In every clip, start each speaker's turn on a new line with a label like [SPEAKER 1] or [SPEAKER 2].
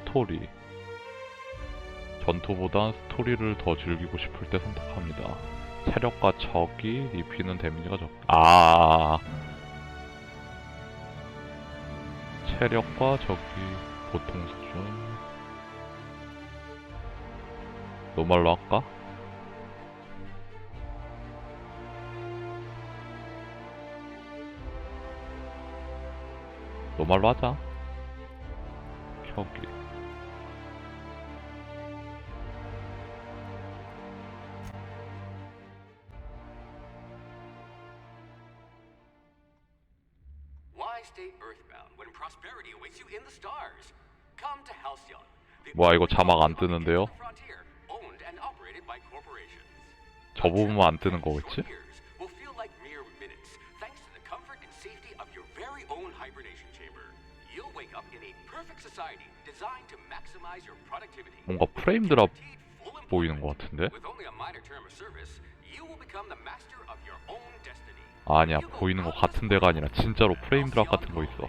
[SPEAKER 1] 스토리. 전투보단 스토리를 더 즐기고 싶을 때 선택합니다. 체력과 적이 입히는 데미지가 체력과 적이 보통 수준. 노말로 할까? 노말로 하자. 켜기. 뭐야, 이거 자막 안 뜨는데요? 저 부분만 안 뜨는 거겠지? 뭔가 프레임 드랍 보이는 것 같은데? 아니야, 보이는 것 같은 데가 아니라 진짜로 프레임 드랍 같은 거 있어.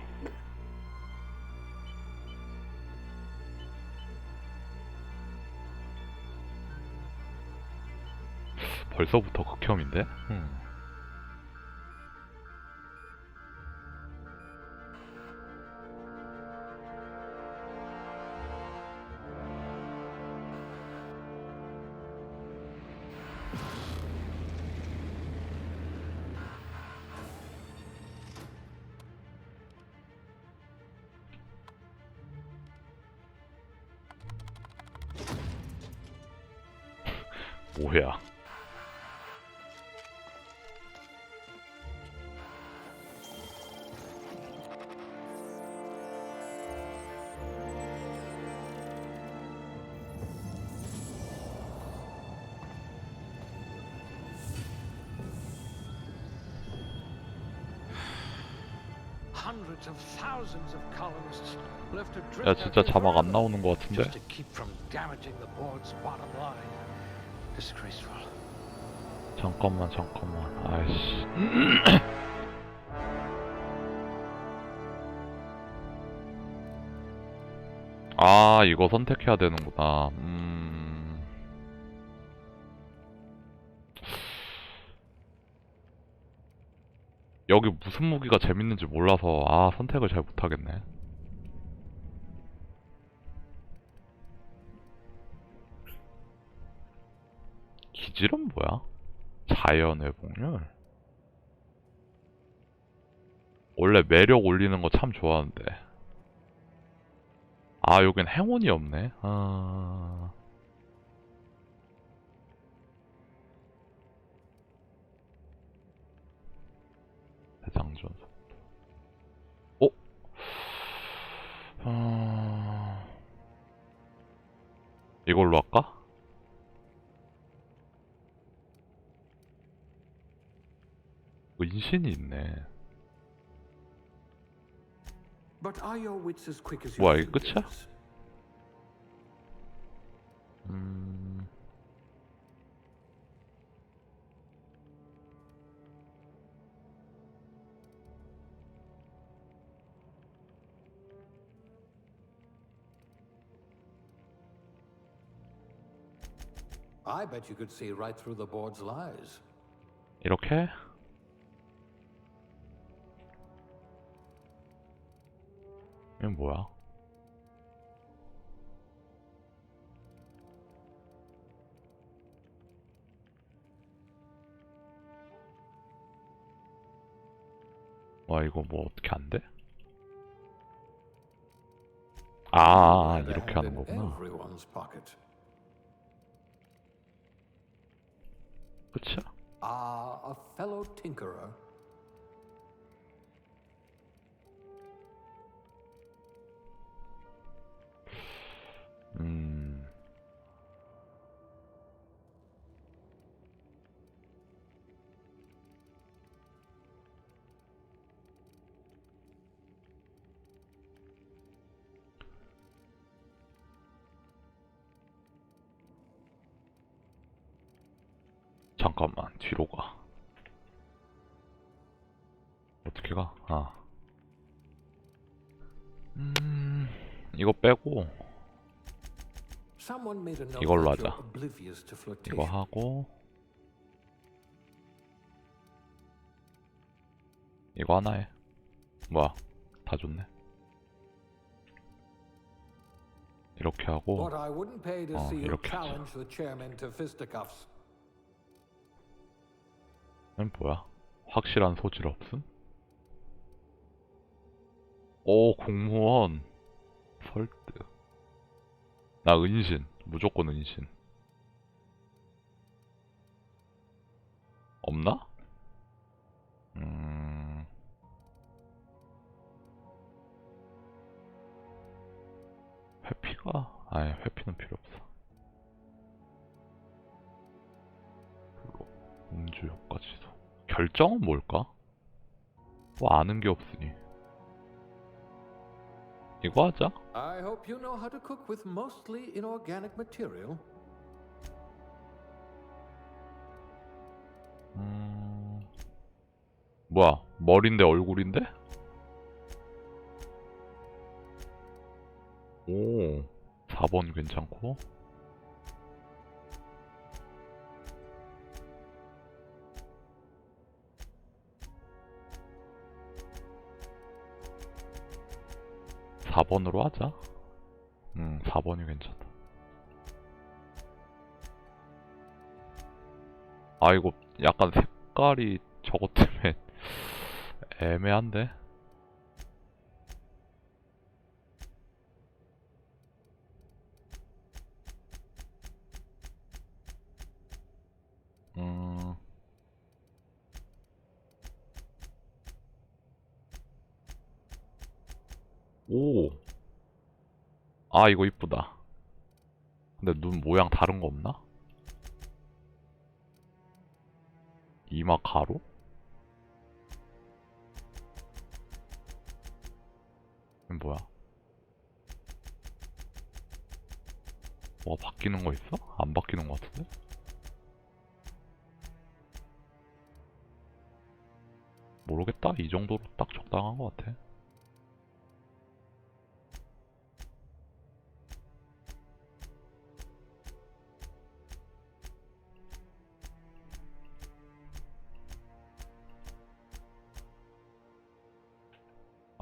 [SPEAKER 1] 벌써부터 극혐인데? 뭐야? 야, 진짜 자막 안 나오는 것 같은데? 잠깐만. 아이씨. 이거 선택해야 되는구나. 여기 무슨 무기가 재밌는지 몰라서 선택을 잘 못하겠네. 기질은 뭐야? 자연의 복률? 원래 매력 올리는 거 참 좋아하는데. 여긴 행운이 없네. 대장전. 이걸로 할까? 은신이 있네. 뭐야, 이게 끝이야?
[SPEAKER 2] I bet you could see right through the board's lies.
[SPEAKER 1] 이렇게? 이건 뭐야? 와, 이거 뭐 어떻게 안 돼? 이렇게 하는 거구나. 끝이야?
[SPEAKER 2] A fellow tinkerer.
[SPEAKER 1] 잠깐만, 뒤로 가. 어떻게 가? 이거 빼고
[SPEAKER 2] Someone made a note
[SPEAKER 1] 이걸로
[SPEAKER 2] that
[SPEAKER 1] 하자.
[SPEAKER 2] you're oblivious to
[SPEAKER 1] 이거
[SPEAKER 2] flirtation.
[SPEAKER 1] 하고 이거 하나 해. 뭐야? 다 좋네. 이렇게 하고
[SPEAKER 2] What I wouldn't pay to see you
[SPEAKER 1] 이렇게 하자.
[SPEAKER 2] challenge the chairman to fisticuffs.
[SPEAKER 1] 이건 뭐야? 확실한 소질 없음? 오, 공무원 설득. 나 은신, 무조건 은신. 없나? 회피가? 아니, 회피는 필요 없어. 그리고 음주 효과 지수. 결정은 뭘까? 뭐 아는 게 없으니. 이거 하자.
[SPEAKER 2] I hope you know how to cook with mostly inorganic material.
[SPEAKER 1] 뭐야? 머리인데 얼굴인데? 오, 4번 괜찮고. 사 4번으로 하자. 4번이 괜찮다. 아, 이거 약간 색깔이 저것 때문에 애매한데? 오. 아, 이거 이쁘다. 근데 눈 모양 다른 거 없나? 이마 가로? 이건 뭐야? 뭐가 바뀌는 거 있어? 안 바뀌는 거 같은데? 모르겠다. 이 정도로 딱 적당한 거 같아.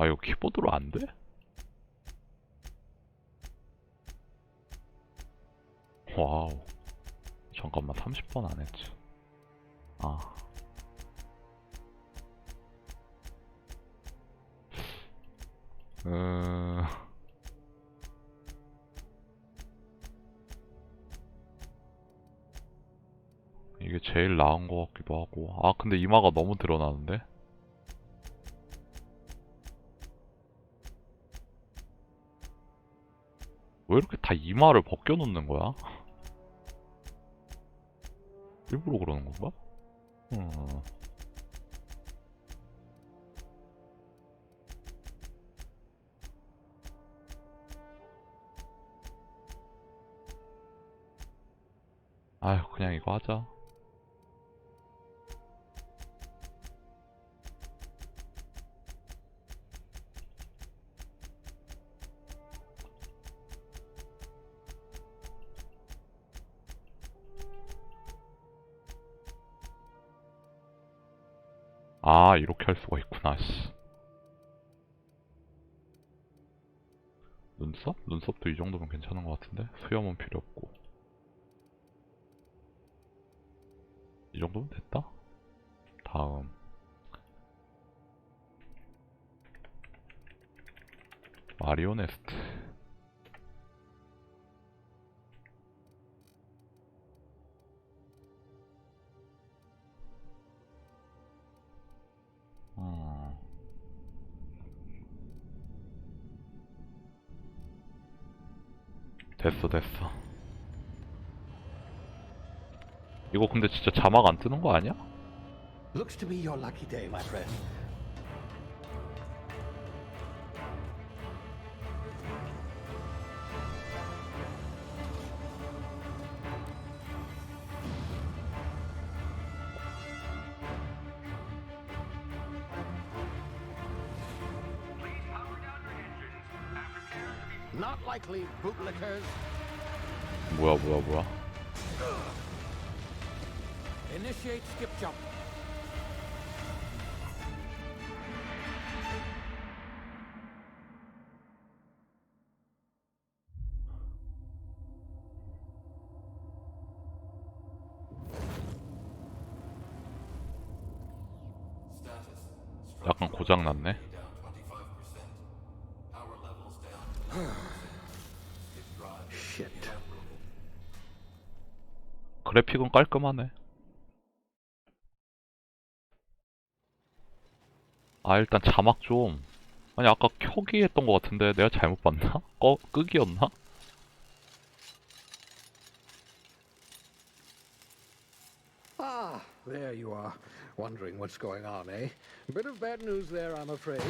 [SPEAKER 1] 아, 이거 키보드로 안 돼? 와우. 잠깐만, 30번 안 했지. 아. 이게 제일 나은 것 같기도 하고. 아, 근데 이마가 너무 드러나는데? 왜 이렇게 다 이마를 벗겨놓는 거야? 일부러 그러는 건가? 아휴, 그냥 이거 하자. 아, 이렇게 할 수가 있구나, 씨. 눈썹? 눈썹도 이 정도면 괜찮은 것 같은데? 수염은 필요 없고. 이 정도면 됐다? 다음. 마리오네스트. 됐어. 이거 근데 진짜 자막 안 뜨는 거 아니야?
[SPEAKER 2] Looks to be your lucky day, my friend. Not likely, bootlickers.
[SPEAKER 1] 뭐야.
[SPEAKER 2] Initiate skip jump.
[SPEAKER 1] 약간 고장났네.
[SPEAKER 2] Shit.
[SPEAKER 1] 그래픽은 깔끔하네. 아, 일단 자막 좀. 아니, 아까 켜기 했던 것 같은데 내가 잘못 봤나? 끄기였나?
[SPEAKER 2] Ah, there you are. Wondering what's going on, eh? Bit of bad news there, I'm afraid.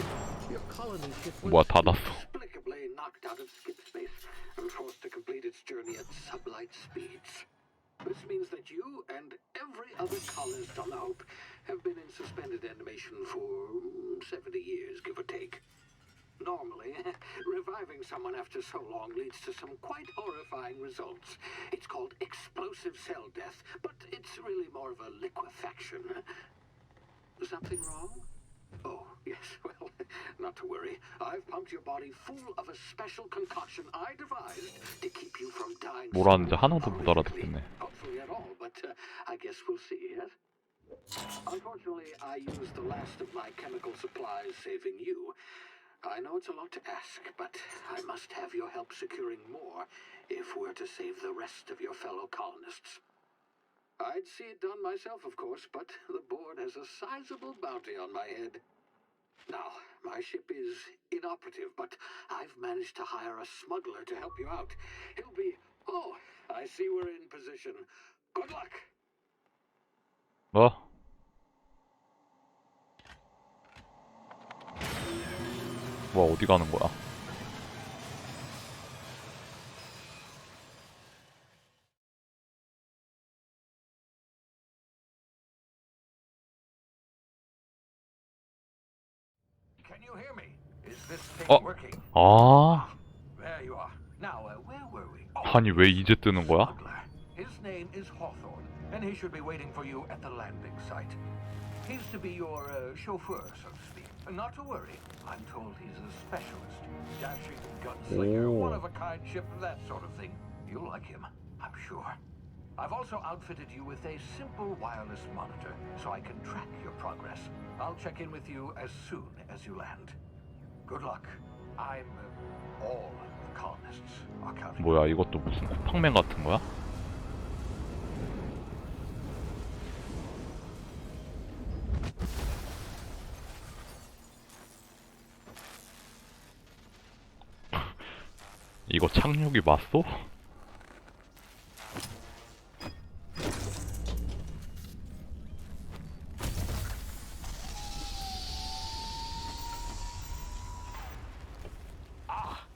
[SPEAKER 2] Your colony ship
[SPEAKER 1] 뭐야,
[SPEAKER 2] was
[SPEAKER 1] 닫았어.
[SPEAKER 2] inexplicably knocked out of skip space and forced to complete its journey at sublight speeds. This means that you and every other colonist on the Hope have been in suspended animation for 70 years, give or take. Normally, reviving someone after so long leads to some quite horrifying results. It's called explosive cell death, but it's really more of a liquefaction. Something wrong? Oh, yes, well, not to worry. I've pumped your body full of a special concoction I devised to keep you from dying.
[SPEAKER 1] 뭐라는지 하나도 못 알아듣겠네.
[SPEAKER 2] Hopefully at all, but I guess we'll see, yes? Unfortunately, I used the last of my chemical supplies saving you. I know it's a lot to ask, but I must have your help securing more if we're to save the rest of your fellow colonists. I'd see it done myself, of course, but the board has a sizable bounty on my head. Now, my ship is inoperative, but I've managed to hire a smuggler to help you out. He'll be... Oh, I see we're in position. Good luck!
[SPEAKER 1] 뭐? 뭐야, 어디 가는 거야?
[SPEAKER 2] Can you hear me? Is this thing
[SPEAKER 1] 어?
[SPEAKER 2] working?
[SPEAKER 1] 아,
[SPEAKER 2] There you are. Now, where were we? Oh,
[SPEAKER 1] 아니 왜 이제 뜨는 거야?
[SPEAKER 2] smuggler. His name is Hawthorne, and he should be waiting for you at the landing site. He's to be your chauffeur, so to speak. Not to worry. I'm told he's a specialist. Dashing gunslinger,
[SPEAKER 1] Oh.
[SPEAKER 2] one-of-a-kind ship, that sort of thing. You'll like him, I'm sure. I've also outfitted you with a simple wireless monitor, so I can track your progress. I'll check in with you as soon as you land. Good luck. I'm... all the colonists are counting.
[SPEAKER 1] 뭐야, 이것도 무슨 쿠팡맨 같은 거야? 이거 착륙이 맞소?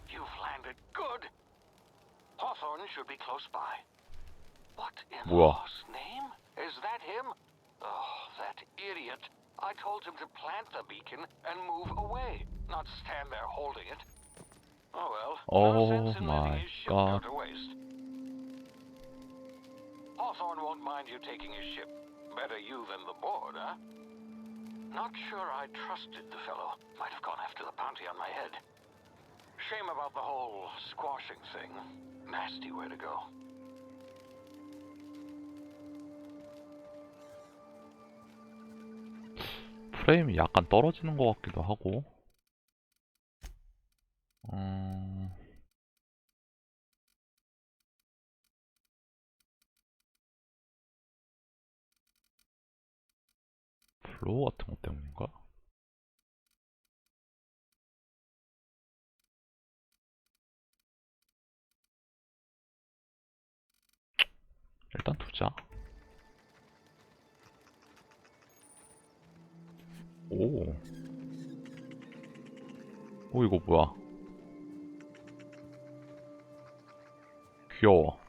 [SPEAKER 2] You've landed good. Hawthorne should be close by. What in
[SPEAKER 1] 뭐야?
[SPEAKER 2] God's name? Is that him? Oh, that idiot. I told him to plant the beacon and move away, not stand there holding it. Oh well, no sense in letting his ship go to waste. Hawthorne won't mind you taking his ship. Better you than the board, huh? Not sure I trusted the fellow. Might have gone after the bounty on my head. Shame about the whole squashing thing. Nasty way to go.
[SPEAKER 1] 프레임이 약간 떨어지는 것 같기도 하고. 플로우 같은 것 때문인가? 일단 두자. 오. 오, 이거 뭐야? 귀여워.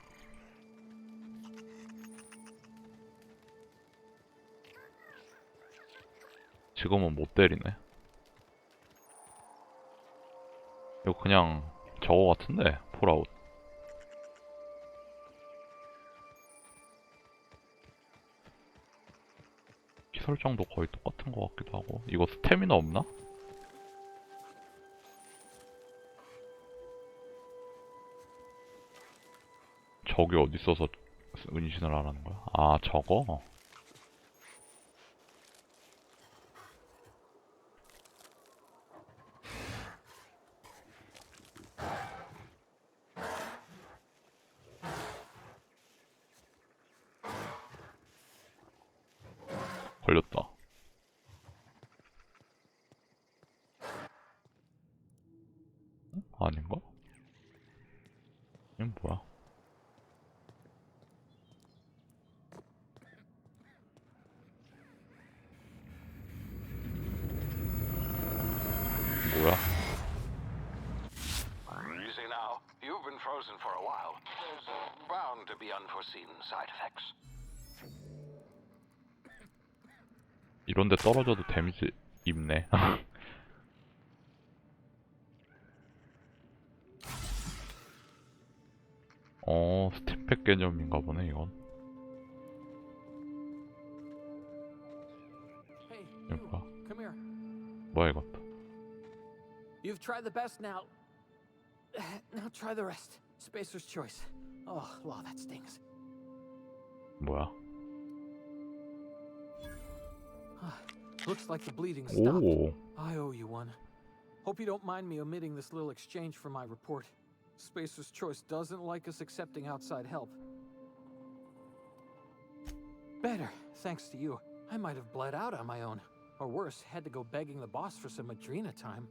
[SPEAKER 1] 지금은 못 때리네. 이거 그냥 저거 같은데, 폴아웃. 키 설정도 거의 똑같은 것 같기도 하고. 이거 스태미나 없나? 저기 어디 있어서 은신을 하라는 거야? 아, 저거? 걸렸다. 아닌가? 이건 뭐야? 뭐야?
[SPEAKER 3] You see now, you've been frozen for a while. There's bound to be unforeseen side effects.
[SPEAKER 1] 이런데 떨어져도 데미지 입네. 스팀팩 개념인가 보네, 이건.
[SPEAKER 4] Hey,
[SPEAKER 1] 이거
[SPEAKER 4] you,
[SPEAKER 1] 뭐야?
[SPEAKER 4] come here.
[SPEAKER 1] 뭐야, 이것도.
[SPEAKER 4] You've tried the best now. Now try the rest. Spacer's choice. Oh, wow, that stings.
[SPEAKER 1] 뭐야?
[SPEAKER 4] Looks like the bleeding stopped.
[SPEAKER 1] 오,
[SPEAKER 4] I owe you one. Hope you don't mind me omitting this little exchange from my report. Spacer's choice doesn't like us accepting outside help. Better, thanks to you. I might have bled out on my own. Or worse, had to go begging the boss for some Adrena time.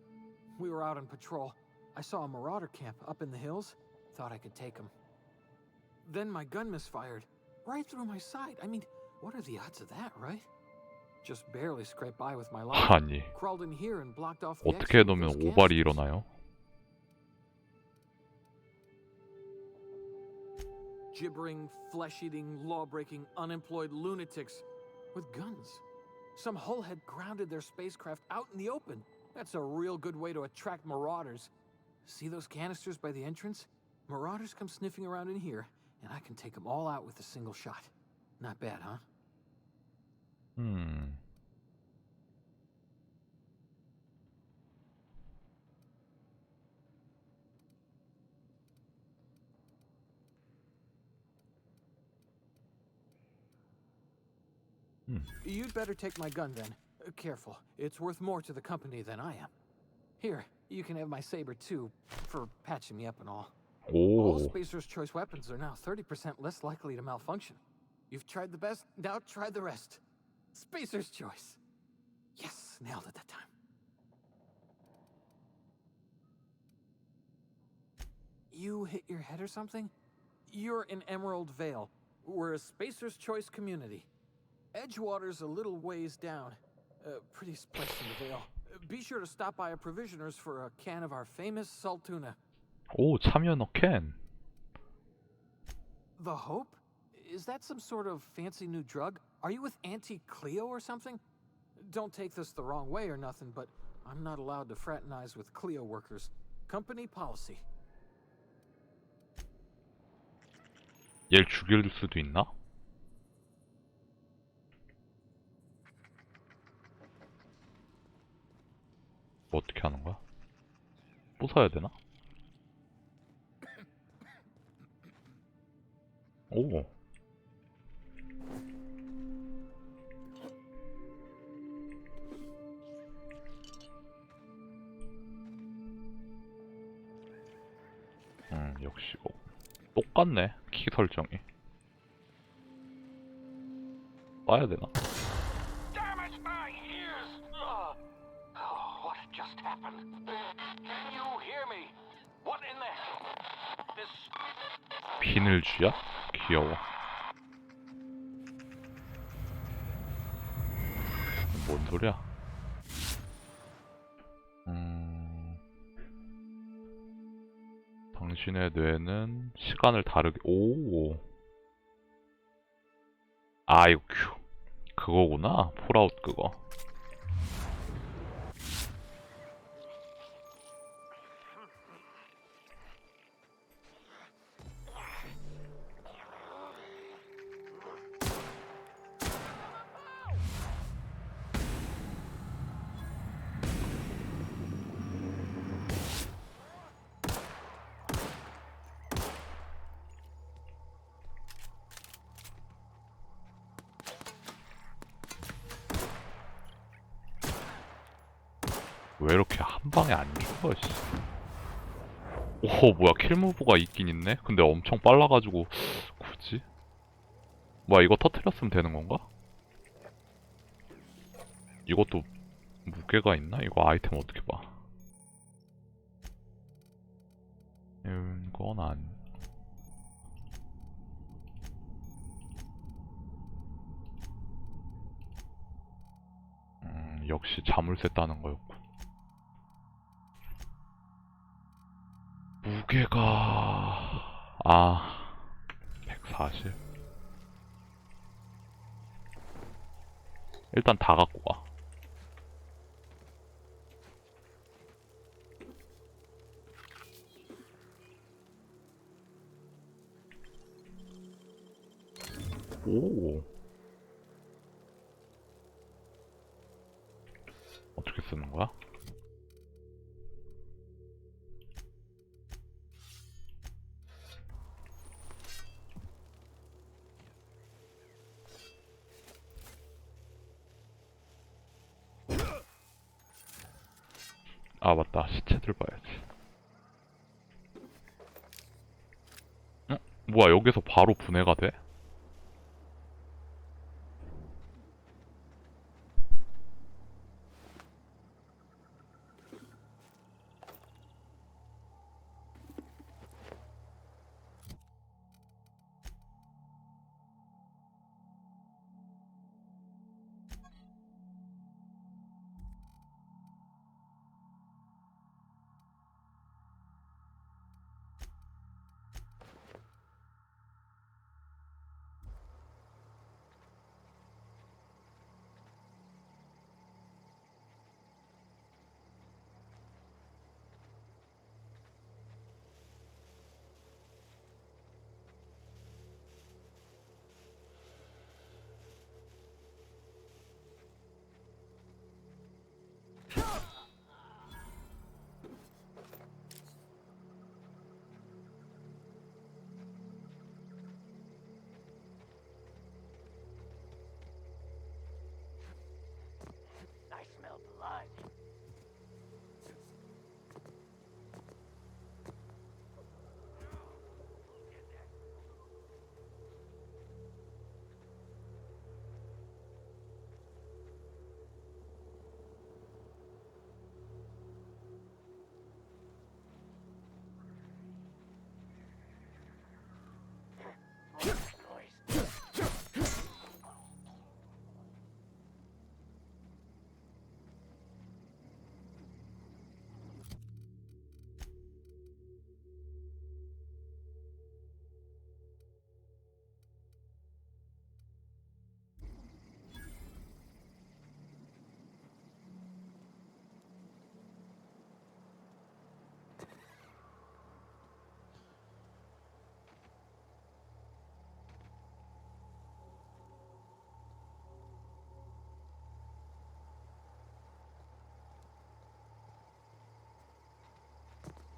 [SPEAKER 4] We were out on patrol. I saw a marauder camp up in the hills. Thought I could take him. Then my gun misfired. Right through my side. I mean, what are the odds of that, right? Just barely scraped by with my life.
[SPEAKER 1] 아니.
[SPEAKER 4] Crawled in here and blocked off the
[SPEAKER 1] 어떻게
[SPEAKER 4] exit with
[SPEAKER 1] 해놓으면
[SPEAKER 4] those
[SPEAKER 1] 오발이
[SPEAKER 4] canisters.
[SPEAKER 1] 일어나요?
[SPEAKER 4] Gibbering, flesh-eating, law-breaking, unemployed lunatics with guns. Some hullhead grounded their spacecraft out in the open. That's a real good way to attract marauders. See those canisters by the entrance? Marauders come sniffing around in here, and I can take them all out with a single shot. Not bad, huh? You'd better take my gun then. Careful, it's worth more to the company than I am. Here, you can have my saber too, for patching me up and all. All
[SPEAKER 1] 오,
[SPEAKER 4] Spacer's choice weapons are now 30% less likely to malfunction. You've tried the best, now try the rest. Spacer's choice. Yes, nailed it that time. You hit your head or something? You're in Emerald Vale. We're a Spacer's choice community. Edgewater's a little ways down. Pretty place in the Vale. Be sure to stop by a provisioner's for a can of our famous salt tuna.
[SPEAKER 1] 오, 참연어 캔.
[SPEAKER 4] The Hope? Is that some sort of fancy new drug? Are you with Auntie Cleo or something? Don't take this the wrong way or nothing, but I'm not allowed to fraternize with Cleo workers. Company policy.
[SPEAKER 1] 얘를 죽일 수도 있나? 뭐 어떻게 하는 거야? 부숴야 되나? 오. 역시 뭐 똑같네, 키 설정이. 빠야 되나?
[SPEAKER 3] Damn it, my ears! What just happened? Can you hear me? What in the hell? This...
[SPEAKER 1] 비늘쥐야? 귀여워. 뭔 소리야? 당신의 뇌는 시간을 다르게. 오. 아, 이거 그거구나. 폴아웃 그거. 왜 이렇게 한 방에 안 죽어, 씨. 오, 뭐야, 킬무브가 있긴 있네? 근데 엄청 빨라가지고, 굳이? 뭐야, 이거 터트렸으면 되는 건가? 이것도 무게가 있나? 이거 아이템 어떻게 봐? 이건 안... 역시 자물쇠 따는 거였고. 무게가... 140. 일단 다 갖고 와. 오. 어떻게 쓰는 거야? 아, 맞다. 시체들 봐야지. 뭐야, 여기서 바로 분해가 돼?
[SPEAKER 3] I smell blood.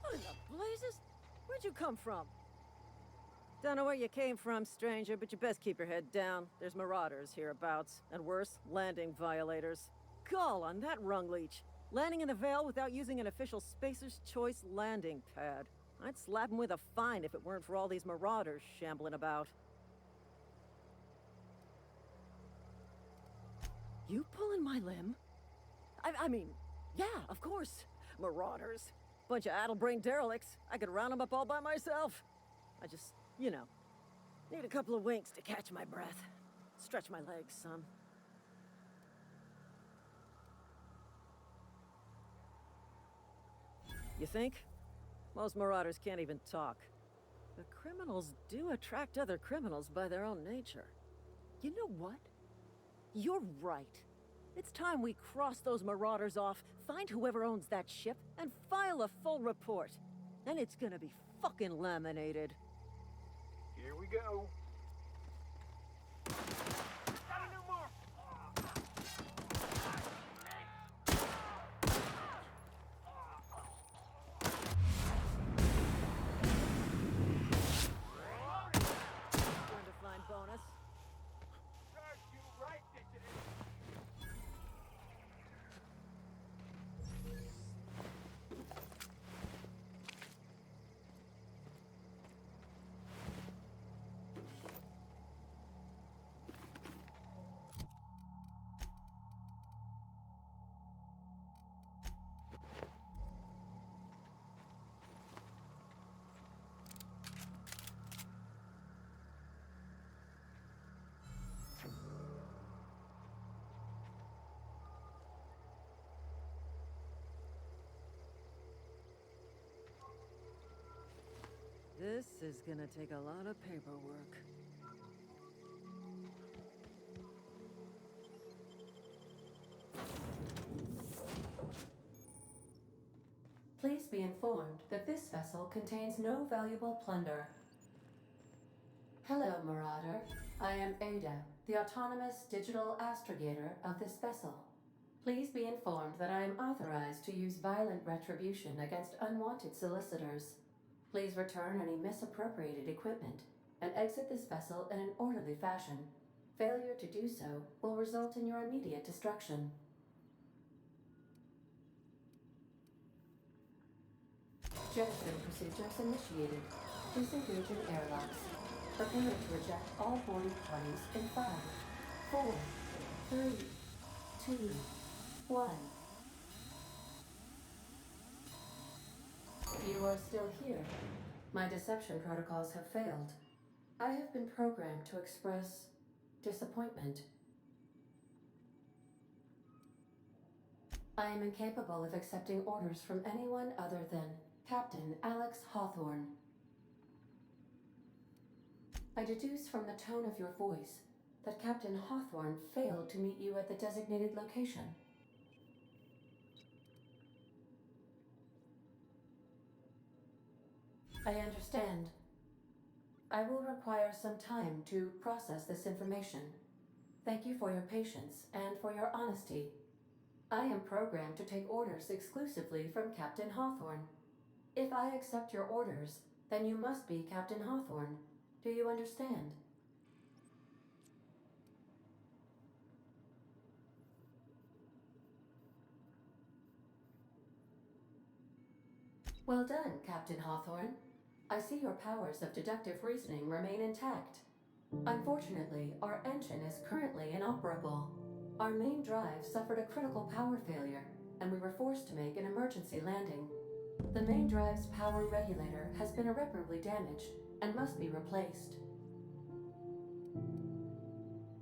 [SPEAKER 5] What in the blazes? Where'd you come from? Don't know where you came from, stranger, but you best keep your head down. There's marauders hereabouts, and worse, landing violators. Call on that rung leech. Landing in the Vale without using an official Spacer's Choice landing pad. I'd slap him with a fine if it weren't for all these marauders shambling about. You pulling my limb? I mean, yeah, of course. Marauders. Bunch of addle-brained derelicts. I could round them up all by myself. I just, you know, need a couple of winks to catch my breath. Stretch my legs some. You think? Most marauders can't even talk. But criminals do attract other criminals by their own nature. You know what? You're right. It's time we cross those marauders off, find whoever owns that ship, and file a full report. And it's gonna be fucking laminated.
[SPEAKER 3] Here we go. Gotta do more.
[SPEAKER 5] Going to find bonus.
[SPEAKER 3] Serves you right, dissident.
[SPEAKER 5] This is gonna take a lot of paperwork.
[SPEAKER 6] Please be informed that this vessel contains no valuable plunder. Hello, Marauder. I am Ada, the autonomous digital astrogator of this vessel. Please be informed that I am authorized to use violent retribution against unwanted solicitors. Please return any misappropriated equipment and exit this vessel in an orderly fashion. Failure to do so will result in your immediate destruction. Jetstream procedures initiated. Disengage in airlocks. Prepare to eject all boarding parties in 5, 4, 3, 2, 1. You are still here. My deception protocols have failed. I have been programmed to express disappointment. I am incapable of accepting orders from anyone other than Captain Alex Hawthorne. I deduce from the tone of your voice that Captain Hawthorne failed to meet you at the designated location. I understand. I will require some time to process this information. Thank you for your patience and for your honesty. I am programmed to take orders exclusively from Captain Hawthorne. If I accept your orders, then you must be Captain Hawthorne. Do you understand? Well done, Captain Hawthorne. I see your powers of deductive reasoning remain intact. Unfortunately, our engine is currently inoperable. Our main drive suffered a critical power failure, and we were forced to make an emergency landing. The main drive's power regulator has been irreparably damaged and must be replaced.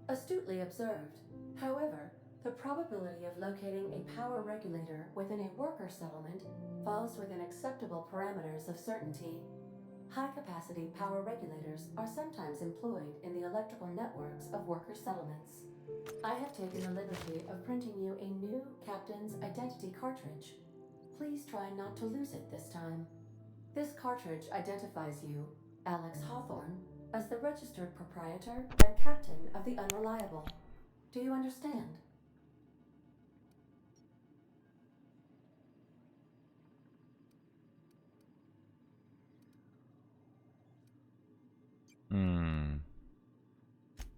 [SPEAKER 6] Astutely observed. However, the probability of locating a power regulator within a worker settlement falls within acceptable parameters of certainty. High-capacity power regulators are sometimes employed in the electrical networks of worker settlements. I have taken the liberty of printing you a new Captain's Identity cartridge. Please try not to lose it this time. This cartridge identifies you, Alex Hawthorne, as the registered proprietor and captain of the Unreliable. Do you understand?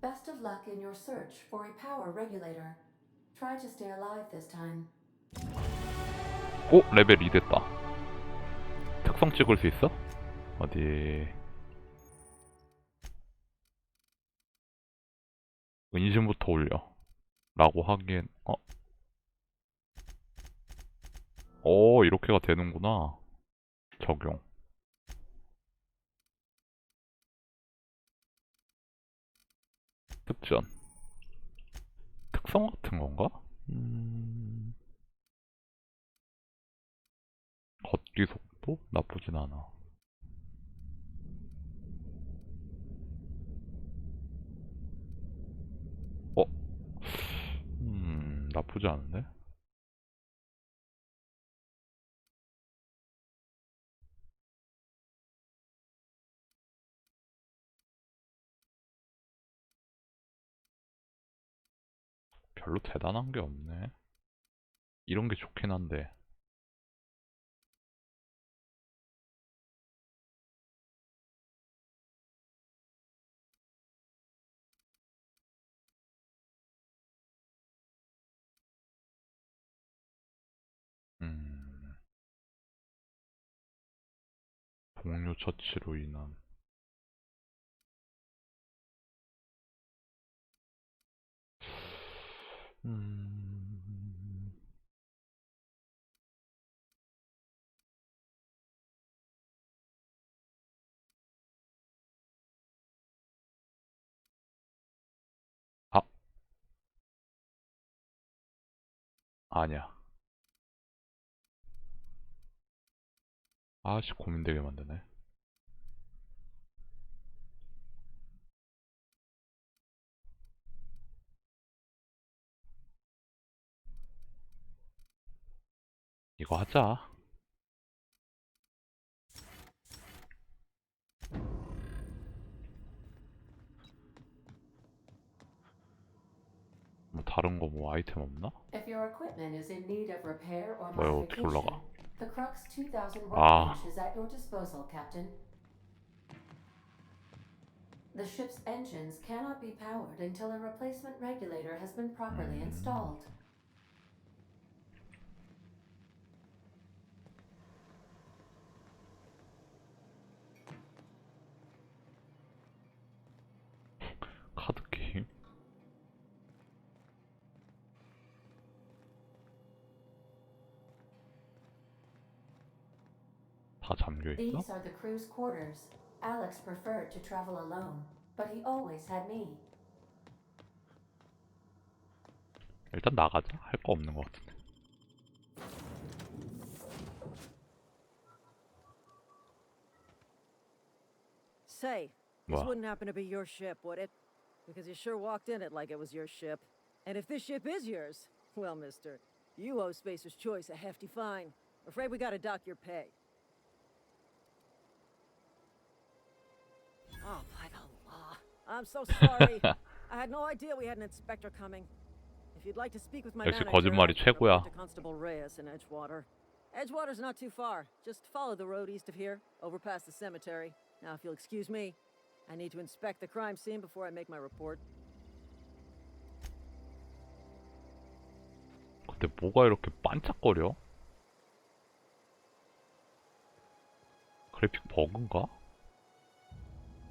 [SPEAKER 6] Best of luck in your search for a power regulator. Try to stay alive this time.
[SPEAKER 1] 오! 레벨 2 됐다. 특성 찍을 수 있어? 어디... 은신부터 올려 라고 하기엔... 이렇게가 되는구나. 적용. 특전. 특성 같은 건가? 걷기 속도? 나쁘진 않아. 나쁘지 않은데? 별로 대단한 게 없네. 이런 게 좋긴 한데. 동료 처치로 인한 아, 아니야. 아씨, 고민되게 만드네. 이거 하자. 뭐 다른 거 뭐 아이템 없나?
[SPEAKER 6] If your equipment is in need of repair or
[SPEAKER 1] 뭐야, 어떻게
[SPEAKER 6] modification,
[SPEAKER 1] 올라가?
[SPEAKER 6] the Crux 2000
[SPEAKER 1] 아.
[SPEAKER 6] workbench is at your disposal, Captain. The ship's engines cannot be powered until a replacement regulator has been properly installed.
[SPEAKER 1] 카드 게임? 다 잠겨 있어?
[SPEAKER 6] These are the crew's quarters. Alex preferred to travel alone, but he always had me.
[SPEAKER 1] 일단 나가자. 할 거 없는 것 같은데.
[SPEAKER 5] Say, this
[SPEAKER 1] 뭐야?
[SPEAKER 5] wouldn't happen to be your ship, would it? Because you sure walked in it like it was your ship. And if this ship is yours, well, mister, you owe Spacer's Choice a hefty fine. Afraid we gotta dock your pay. Oh, by the law. I'm so sorry. I had no idea we had an inspector coming. If you'd like to speak with my
[SPEAKER 1] 역시
[SPEAKER 5] manager,
[SPEAKER 1] 거짓말이
[SPEAKER 5] I can report
[SPEAKER 1] 최고야.
[SPEAKER 5] to Constable Reyes in Edgewater. Edgewater's not too far. Just follow the road east of here, over past the cemetery. Now, if you'll excuse me, I need to inspect the crime scene before I make my report.
[SPEAKER 1] 근데 뭐가 이렇게 반짝거려? 그래픽 버그인가?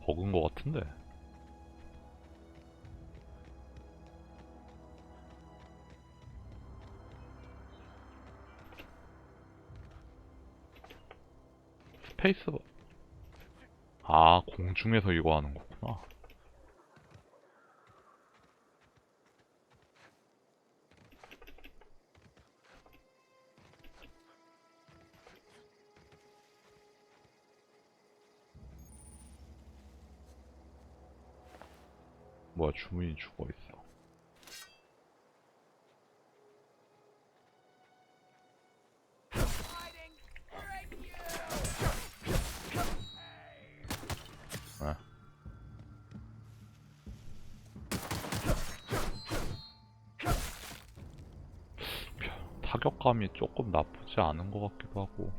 [SPEAKER 1] 버그인 것 같은데. 스페이스 아, 공중에서 이거 하는 거구나. 뭐야, 주문이 죽어 있어. 네. 타격감이 조금 나쁘지 않은 것 같기도 하고.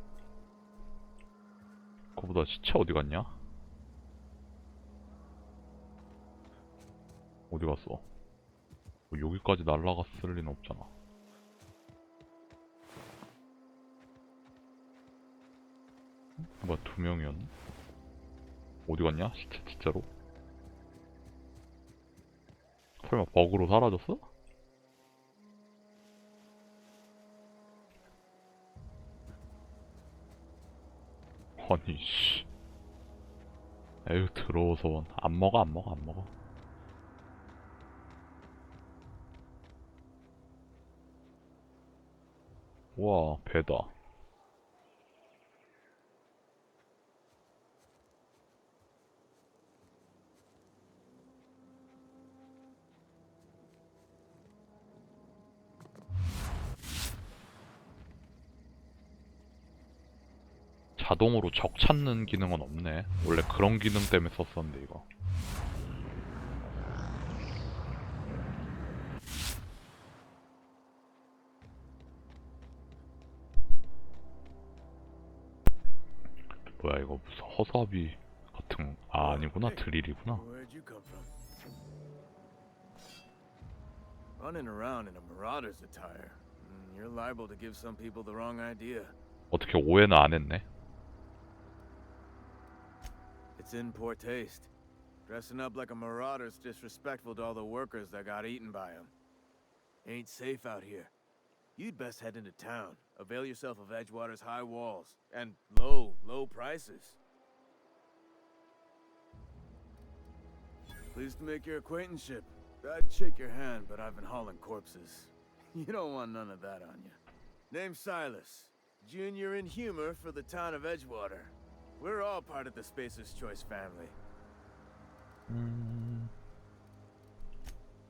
[SPEAKER 1] 그거보다 시체 어디 갔냐? 어디 갔어? 뭐 여기까지 날아갔을 리는 없잖아. 뭐야, 2명이었네? 어디 갔냐? 시체 진짜로? 설마 버그로 사라졌어? 아니 씨. 에휴, 더러워서 안 먹어. 우와, 배다. 자동으로 적 찾는 기능은 없네. 원래 그런 기능 때문에 썼었는데 이거. 뭐야, 이거 무슨 허수아비 같은. 아, 아니구나, 드릴이구나.
[SPEAKER 7] Where'd you come from? Running around in a marauder's attire. You're liable to give some people the wrong idea.
[SPEAKER 1] 어떻게 오해는 안 했네.
[SPEAKER 7] It's in poor taste. Dressing up like a marauder's disrespectful to all the workers that got eaten by him. Ain't safe out here. You'd best head into town. Avail yourself of Edgewater's high walls and low prices. Pleased to make your acquaintanceship. I'd shake your hand, but I've been hauling corpses. You don't want none of that on you. Name's Silas. Junior in humor for the town of Edgewater. We're all part of the Spacer's Choice family.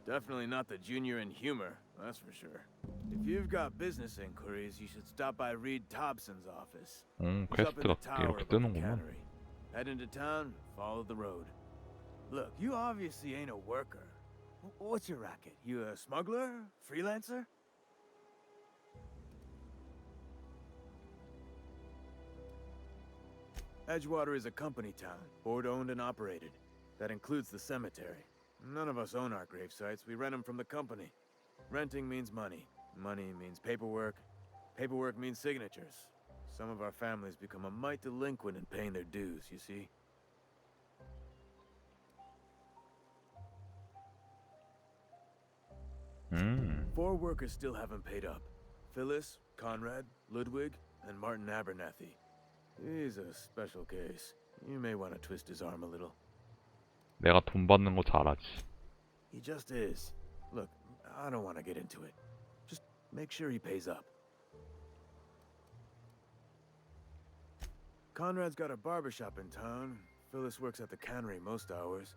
[SPEAKER 7] Definitely not the junior in humor, that's for sure. If you've got business inquiries, you should stop by Reed Thompson's office. He's up in the
[SPEAKER 1] 퀘스트가
[SPEAKER 7] tower
[SPEAKER 1] 이렇게
[SPEAKER 7] above the
[SPEAKER 1] 뜨는구나.
[SPEAKER 7] cannery. Head into town, follow the road. Look, you obviously ain't a worker. What's your racket? You a smuggler? Freelancer? Edgewater is a company town, board-owned and operated. That includes the cemetery. None of us own our grave sites, we rent them from the company. Renting means money. Money means paperwork. Paperwork means signatures. Some of our families become a mite delinquent in paying their dues, you see? Four workers still haven't paid up. Phyllis, Conrad, Ludwig, and Martin Abernathy. He's a special case. You may want to twist his arm a little.
[SPEAKER 1] 내가 돈 받는 거 잘하지.
[SPEAKER 7] He just is. Look, I don't want to get into it. Just make sure he pays up. Conrad's got a barbershop in town. Phyllis works at the cannery most hours.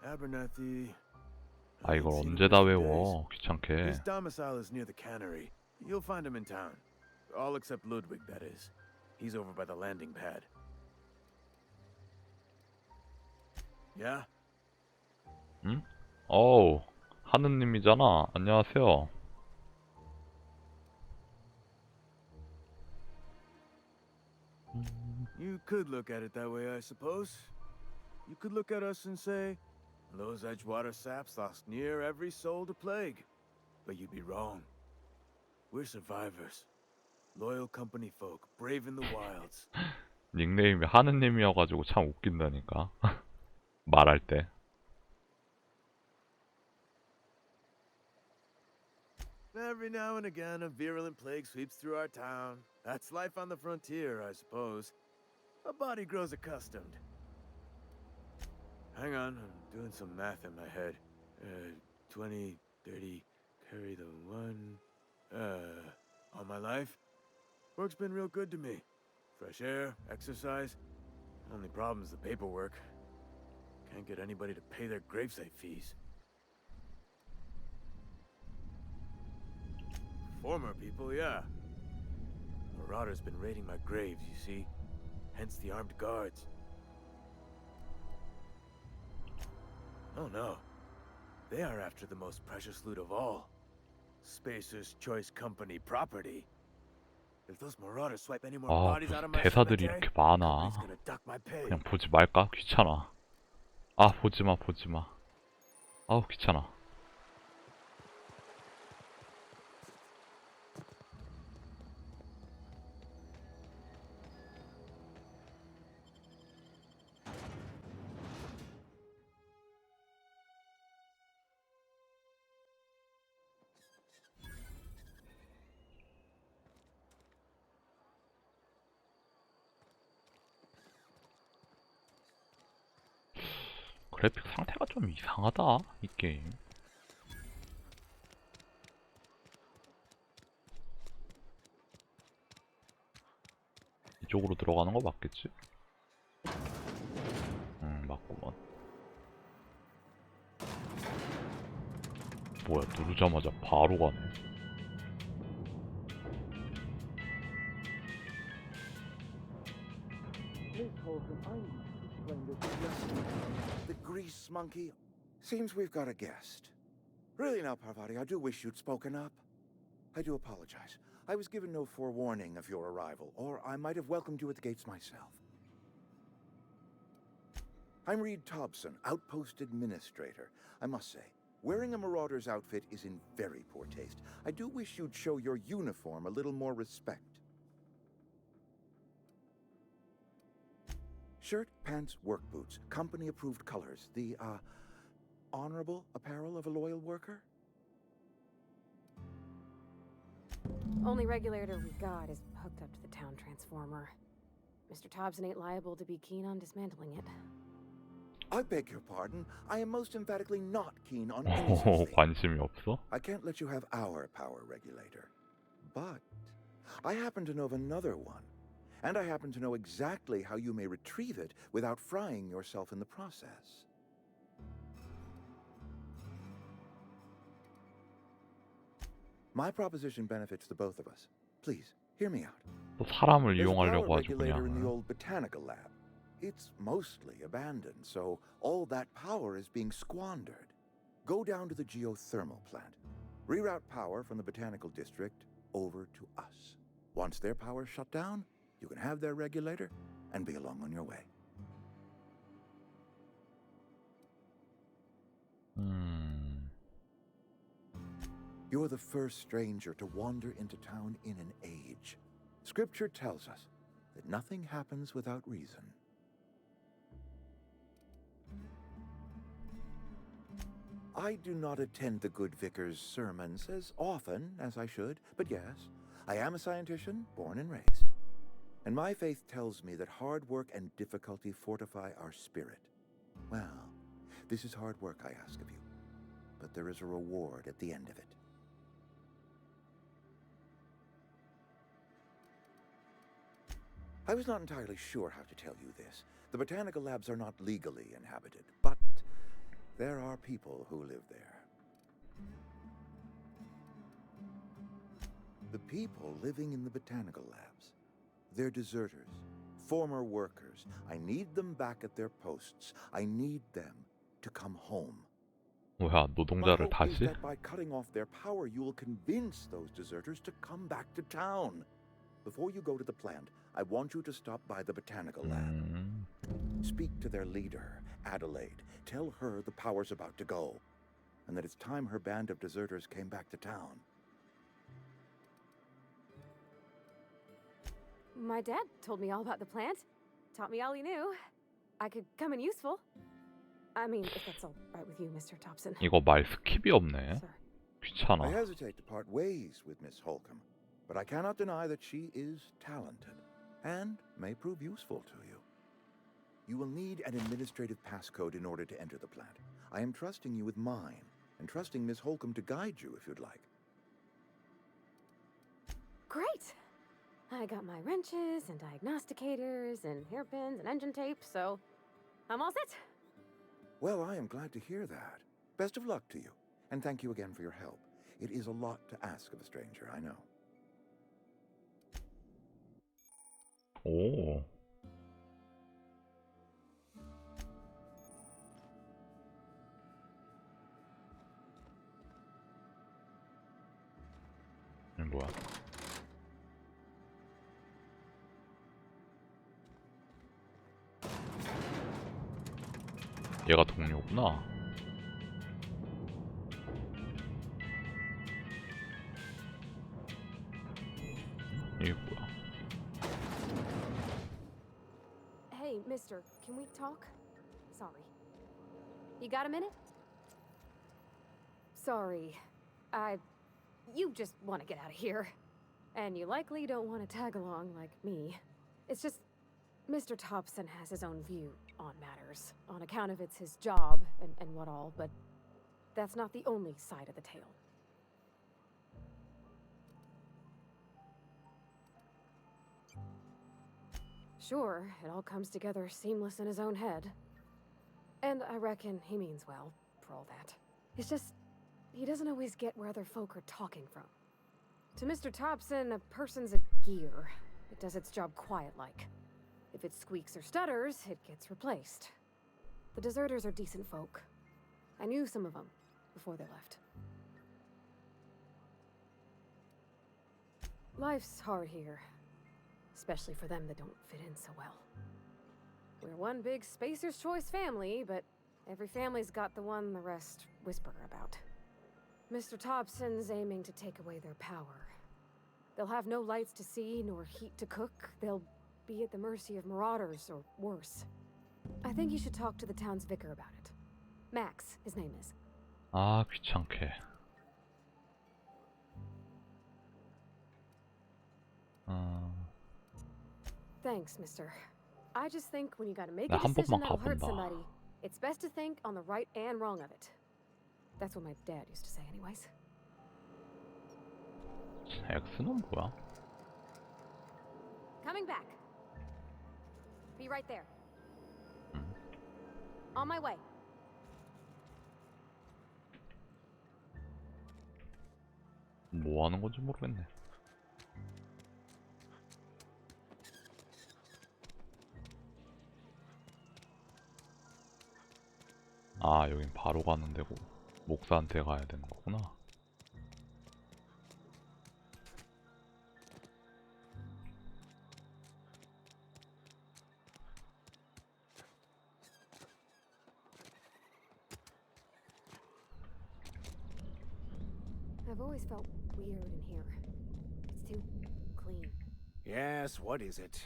[SPEAKER 7] Abernathy...
[SPEAKER 1] 아,
[SPEAKER 7] I
[SPEAKER 1] 이걸
[SPEAKER 7] ain't seen him
[SPEAKER 1] 언제
[SPEAKER 7] in
[SPEAKER 1] 다
[SPEAKER 7] 2 days.
[SPEAKER 1] 외워. 귀찮게.
[SPEAKER 7] His domicile is near the cannery. You'll find him in town. All except Ludwig, that is. He's over by the landing pad. Yeah?
[SPEAKER 1] 응? 어우, 하느님이잖아. 안녕하세요.
[SPEAKER 7] You could look at it that way, I suppose. You could look at us and say, those Edgewater saps lost near every soul to plague. But you'd be wrong. We're survivors. Loyal company folk, brave in the wilds.
[SPEAKER 1] 닉네임이 하느님이어가지고 참 웃긴다니까. 말할 때.
[SPEAKER 7] Every now and again, a virulent plague sweeps through our town. That's life on the frontier, I suppose. A body grows accustomed. Hang on, I'm doing some math in my head. 20, 30, carry the 1. All my life? Work's been real good to me. Fresh air, exercise. Only problem's the paperwork. Can't get anybody to pay their gravesite fees. Former people, yeah. Marauder's been raiding my graves, you see. Hence the armed guards. Oh no. They are after the most precious loot of all. Spacer's Choice Company property. If those marauders swipe any more
[SPEAKER 1] 아,
[SPEAKER 7] bodies out of
[SPEAKER 1] 무슨
[SPEAKER 7] my
[SPEAKER 1] 대사들이
[SPEAKER 7] cemetery,
[SPEAKER 1] 이렇게 많아.
[SPEAKER 7] company's gonna duck my pay.
[SPEAKER 1] 그냥 보지 말까? 귀찮아. 아, 보지마, 보지마. 아우, 귀찮아. 그래픽 상태가 좀 이상하다, 이 게임. 이쪽으로 들어가는 거 맞겠지? 맞구먼. 뭐야, 누르자마자 바로 가네.
[SPEAKER 8] The grease monkey? Seems we've got a guest. Really now, Parvati, I do wish you'd spoken up. I do apologize. I was given no forewarning of your arrival, or I might have welcomed you at the gates myself. I'm Reed Thompson, Outpost Administrator. I must say, wearing a marauder's outfit is in very poor taste. I do wish you'd show your uniform a little more respect. Shirt, pants, work boots, company-approved colors. The, honorable apparel of a loyal worker?
[SPEAKER 9] Only regulator we've got is hooked up to the town transformer. Mr. Thompson ain't liable to be keen on dismantling it.
[SPEAKER 8] I beg your pardon. I am most emphatically not keen on any such
[SPEAKER 1] 오,
[SPEAKER 8] thing.
[SPEAKER 1] 관심이 없어?
[SPEAKER 8] I can't let you have our power regulator. But I happen to know of another one. And I happen to know exactly how you may retrieve it without frying yourself in the process. My proposition benefits the both of us. Please, hear me out.
[SPEAKER 1] 또 사람을
[SPEAKER 8] There's a power
[SPEAKER 1] 이용하려고 하죠
[SPEAKER 8] regulator in the
[SPEAKER 1] 그냥.
[SPEAKER 8] old botanical lab. It's mostly abandoned, so all that power is being squandered. Go down to the geothermal plant. Reroute power from the botanical district over to us. Once their power's shut down, you can have their regulator and be along on your way. You're the first stranger to wander into town in an age. Scripture tells us that nothing happens without reason. I do not attend the good vicar's sermons as often as I should, but yes, I am a scientician, born and raised. And my faith tells me that hard work and difficulty fortify our spirit. Well, this is hard work I ask of you, but there is a reward at the end of it. I was not entirely sure how to tell you this. The botanical labs are not legally inhabited, but there are people who live there. The people living in the botanical labs, they're deserters, former workers. I need them back at their posts. I need them to come home.
[SPEAKER 1] 뭐야,
[SPEAKER 8] My
[SPEAKER 1] 노동자를
[SPEAKER 8] hope is
[SPEAKER 1] 다시?
[SPEAKER 8] that by cutting off their power, you will convince those deserters to come back to town. Before you go to the plant, I want you to stop by the botanical lab. Speak to their leader, Adelaide. Tell her the power's about to go, and that it's time her band of deserters came back to town.
[SPEAKER 9] My dad told me all about the plant. Taught me all he knew. I could come in useful. I mean, if that's all right with you, Mr. Thompson.
[SPEAKER 1] 이거 말 스킵이 없네.
[SPEAKER 9] Sorry.
[SPEAKER 8] I
[SPEAKER 1] 귀찮아.
[SPEAKER 8] hesitate to part ways with Miss Holcomb, but I cannot deny that she is talented and may prove useful to you. You will need an administrative passcode in order to enter the plant. I am trusting you with mine, and trusting Miss Holcomb to guide you if you'd like.
[SPEAKER 9] Great! I got my wrenches and diagnosticators and hairpins and engine tape, so I'm all set.
[SPEAKER 8] Well, I am glad to hear that. Best of luck to you, and thank you again for your help. It is a lot to ask of a stranger, I know.
[SPEAKER 1] 오. 이게 뭐야? 얘가 동료구나. 이게 뭐야?
[SPEAKER 9] Hey, mister, can we talk? Sorry. You got a minute? Sorry. You just want to get out of here. And you likely don't want to tag along like me. It's just, Mr. Thompson has his own view on matters, on account of it's his job and what all, but that's not the only side of the tale. Sure, it all comes together seamless in his own head. And I reckon he means well, for all that. It's just, he doesn't always get where other folk are talking from. To Mr. Thompson, a person's a gear. It does its job quiet-like. If it squeaks or stutters, it gets replaced. The deserters are decent folk. I knew some of them before they left. Life's hard here. Especially for them that don't fit in so well. We're one big Spacer's Choice family, but every family's got the one the rest whisper about. Mr. Thompson's aiming to take away their power. They'll have no lights to see, nor heat to cook. They'll be at the mercy of marauders, or worse. I think you should talk to the town's vicar about it. Max, his name is.
[SPEAKER 1] 아, 귀찮게.
[SPEAKER 9] Thanks, mister. I just think when you gotta make
[SPEAKER 1] 나
[SPEAKER 9] a
[SPEAKER 1] 한
[SPEAKER 9] decision
[SPEAKER 1] 번만
[SPEAKER 9] that'll hurt
[SPEAKER 1] 가본다.
[SPEAKER 9] somebody, it's best to think on the right and wrong of it. That's what my dad used to say anyways.
[SPEAKER 1] X는 뭐야?
[SPEAKER 9] Coming back. Be right there. On my way.
[SPEAKER 1] 뭐 하는 건지 모르겠네. 아, 여긴 바로 가는 데고 목사한테 가야 되는 거구나.
[SPEAKER 9] I've always felt weird in here. It's too clean.
[SPEAKER 10] Yes, what is it?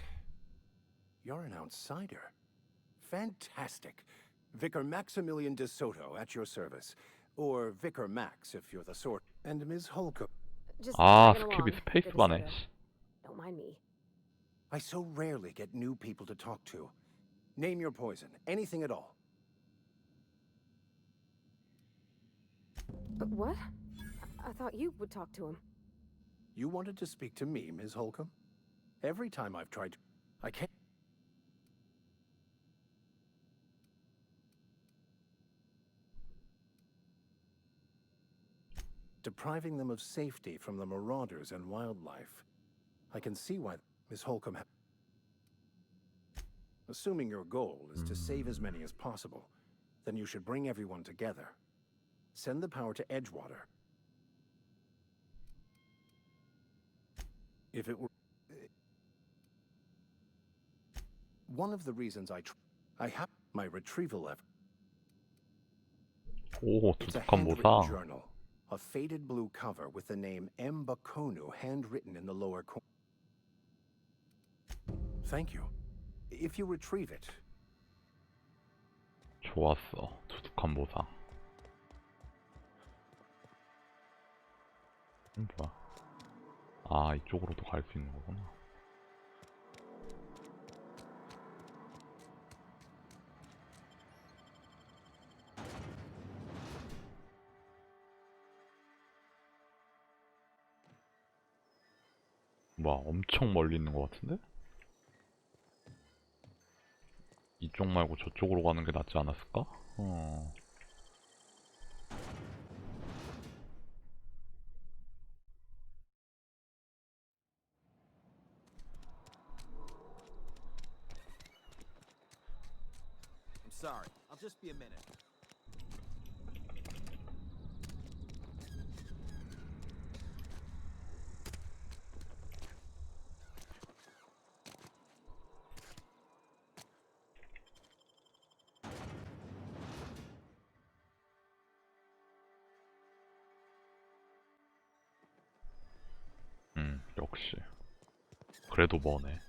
[SPEAKER 10] You're an outsider. Fantastic. Vicar Maximilian de Soto at your service. Or Vicar Max if you're the sort. And Ms. Holcomb.
[SPEAKER 9] Just
[SPEAKER 1] 아,
[SPEAKER 9] tagging
[SPEAKER 1] 스킵이
[SPEAKER 9] along.
[SPEAKER 1] 스페이스바네.
[SPEAKER 9] Good to see you. Don't mind me.
[SPEAKER 10] I so rarely get new people to talk to. Name your poison. Anything at all.
[SPEAKER 9] But what? I thought you would talk to him.
[SPEAKER 10] You wanted to speak to me, Ms. Holcomb? Every time I've tried to... I can't... Depriving them of safety from the marauders and wildlife. I can see why Ms. Holcomb... Assuming your goal is to save as many as possible, then you should bring everyone together. Send the power to Edgewater. If it were... One of the reasons I have my retrieval effort.
[SPEAKER 1] 오,
[SPEAKER 10] It's a
[SPEAKER 1] 두둑한
[SPEAKER 10] handwritten
[SPEAKER 1] 보상.
[SPEAKER 10] journal. A faded blue cover with the name M. Bakonu handwritten in the lower corner. Thank you. If you retrieve it,
[SPEAKER 1] 좋았어. 두둑한 보상. 뭐야? 아, 이쪽으로도 갈 수 있는 거구나. 뭐야, 엄청 멀리 있는 것 같은데? 이쪽 말고 저쪽으로 가는 게 낫지 않았을까?
[SPEAKER 7] I'm sorry. I'll just be a minute.
[SPEAKER 1] 역시. 그래도 머네.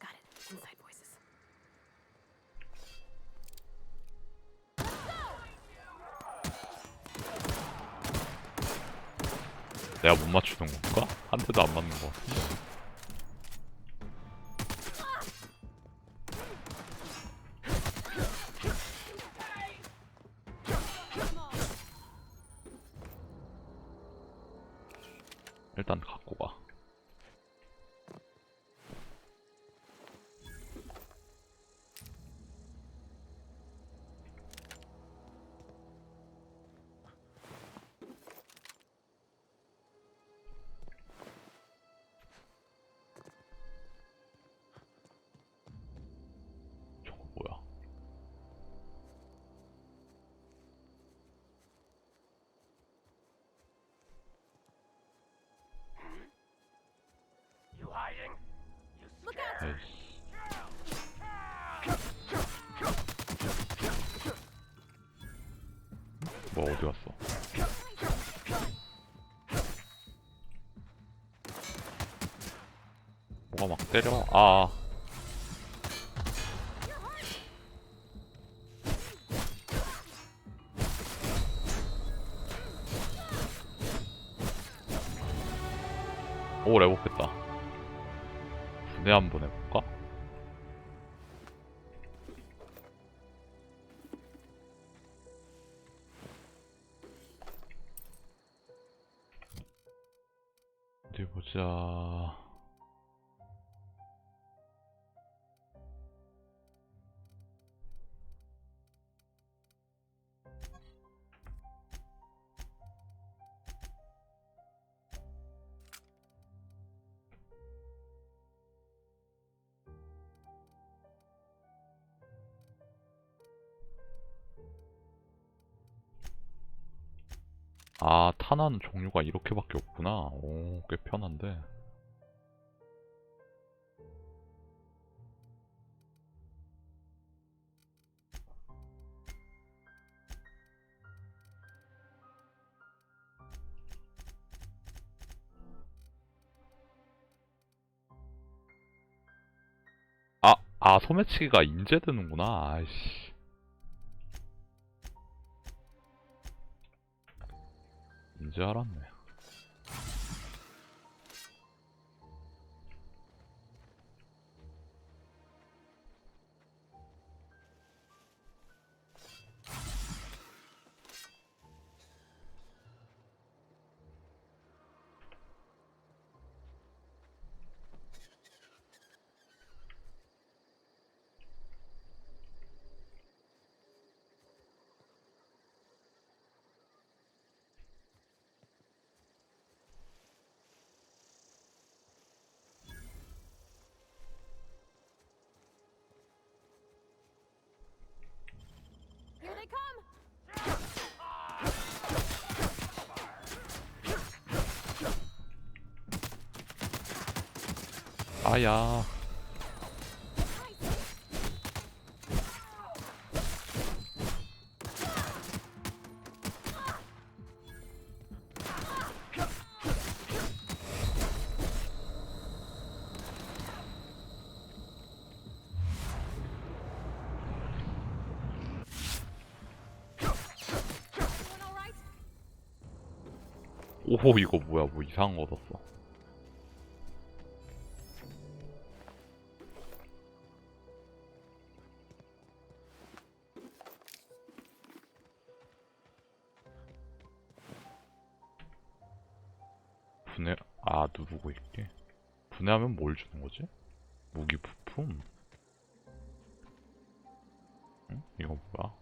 [SPEAKER 9] Got it. Inside voices.
[SPEAKER 1] 내가 못 맞추는 건가? 한 대도 안 맞는 것 같은데. 일단 갖고 가. 저거 뭐야?
[SPEAKER 3] You hiding? You
[SPEAKER 9] Look out!
[SPEAKER 1] 에이씨. 뭐 어디 갔어? 뭐가 막 때려? 아. 오, 레벨업했다. 분해 한번 해볼까? 어디 보자. 아, 탄환 종류가 이렇게밖에 없구나. 오, 꽤 편한데. 소매치기가 인제드는구나. 아이씨. 인제 알았네.
[SPEAKER 9] Here they come!
[SPEAKER 1] 아야.
[SPEAKER 9] Everyone all right?
[SPEAKER 1] 오, 이거 뭐야? 뭐 이상한 거 얻었어. 누르고 있게. 분해하면 뭘 주는 거지? 무기 부품? 응? 이거 뭐야?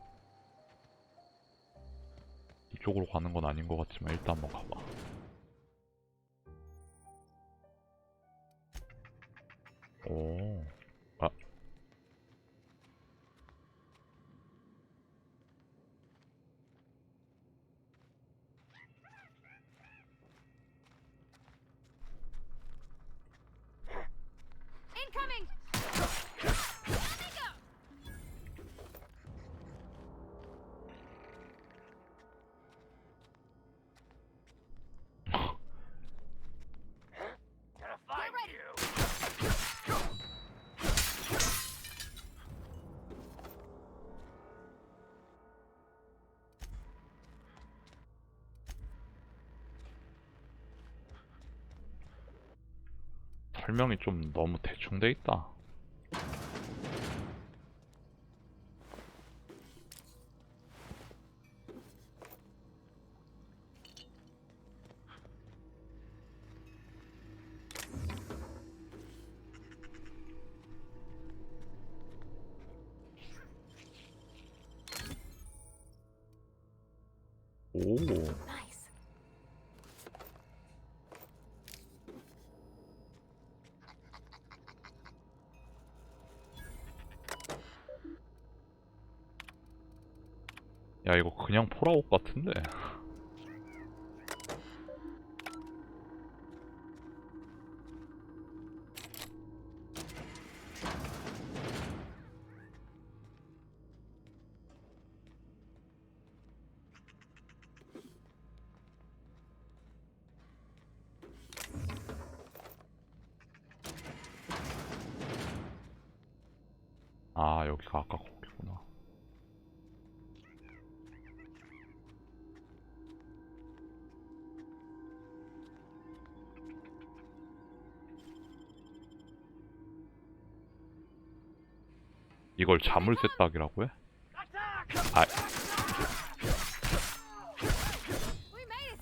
[SPEAKER 1] 이쪽으로 가는 건 아닌 것 같지만 일단 한번 가봐. 오. 아.
[SPEAKER 9] Incoming! There they go!
[SPEAKER 3] Gonna find
[SPEAKER 9] ready.
[SPEAKER 3] you.
[SPEAKER 1] 설명이 좀 너무 대충 돼 있다. 오.
[SPEAKER 9] Nice.
[SPEAKER 1] 야, 이거 그냥 폴아웃 같은데. 아, 여기가 아까 거기구나. 이걸 자물쇠 딱이라고 해? 아,
[SPEAKER 9] We made it!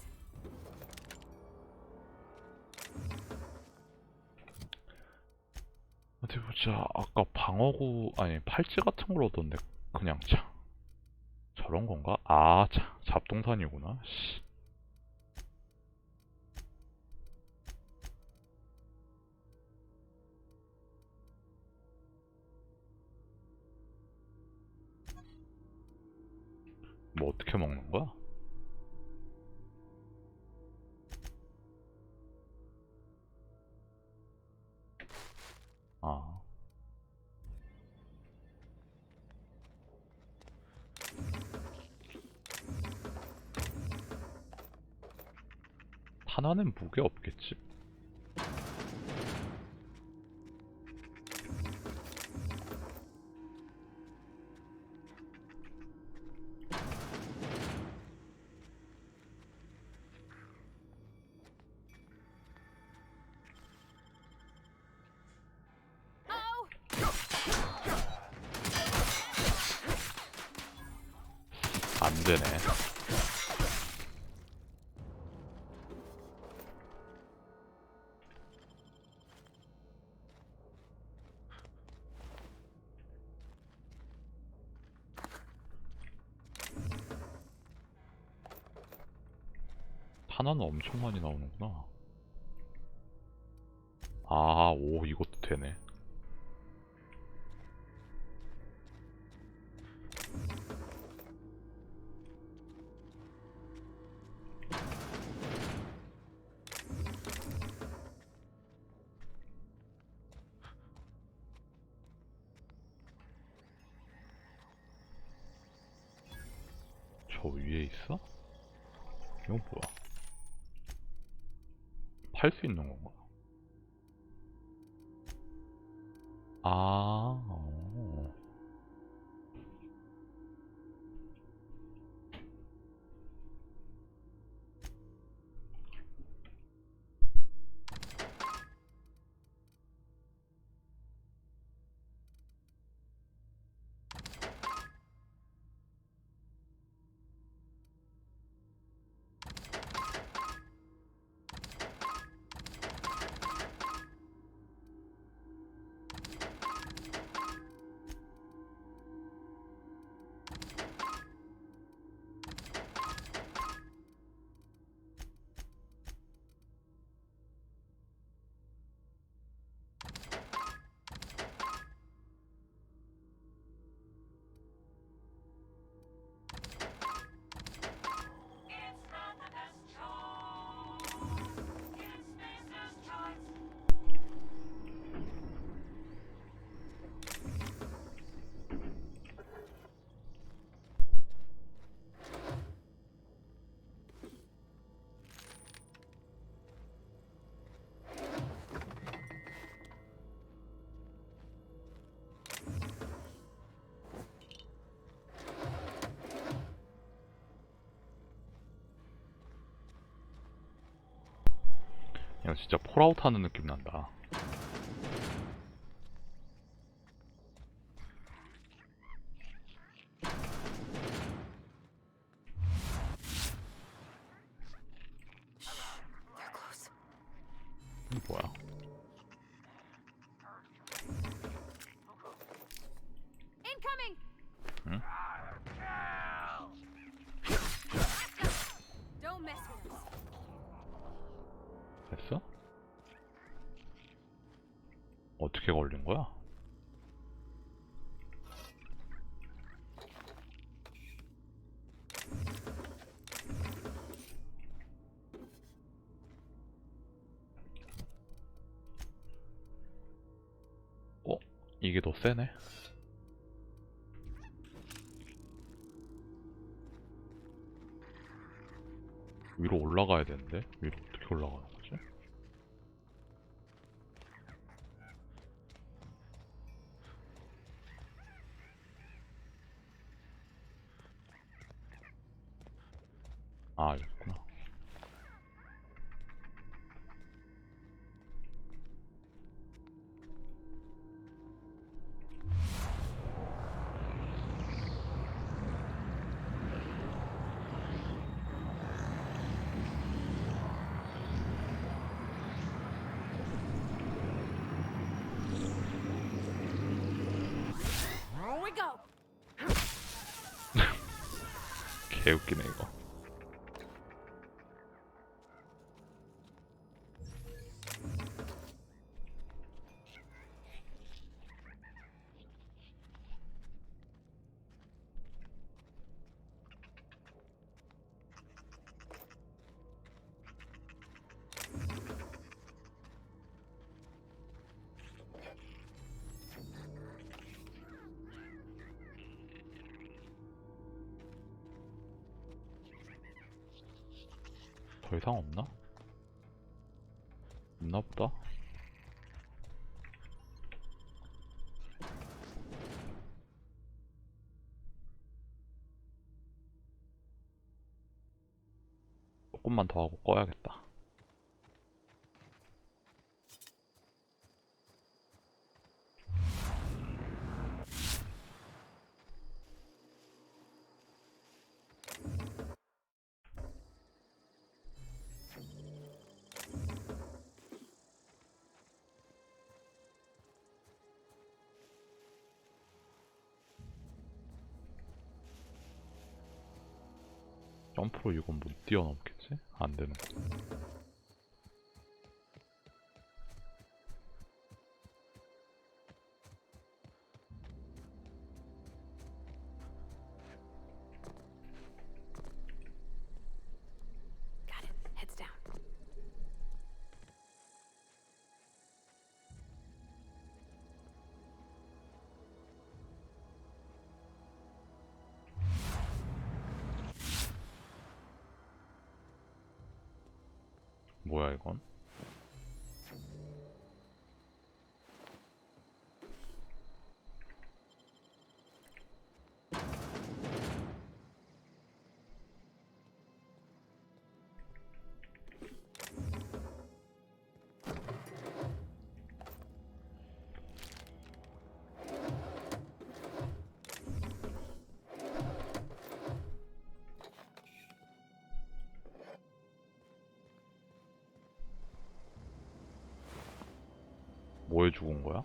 [SPEAKER 1] 보자. 아까 방어구 아니 팔찌 같은 걸 얻었는데 그냥 차 저런 건가? 아, 차 잡동산이구나. 씨. 뭐 어떻게 먹는 거야? 아. 하나는 무게 없겠지? 안 되네. 탄환은 엄청 많이 나오는구나. 아, 오, 이것도 되네. 저 위에 있어? 이건 뭐야? 팔 수 있는 건가? 아, 어. 그냥 진짜 폴아웃 하는 느낌 난다. 이게 뭐야? 응? 됐어? 어떻게 걸린 거야? 어? 이게 더 세네? 위로 올라가야 되는데? 위로 어떻게 올라가는 거지? 아, 여기구나. 개웃기네 이거. 더 이상 없나? 없나 보다. 조금만 더 하고 꺼야겠다. 점프로 이건 못 뛰어넘겠지? 안 되는 거.
[SPEAKER 9] Got it. Heads down.
[SPEAKER 1] 뭐야 이건? 뭐에 죽은 거야?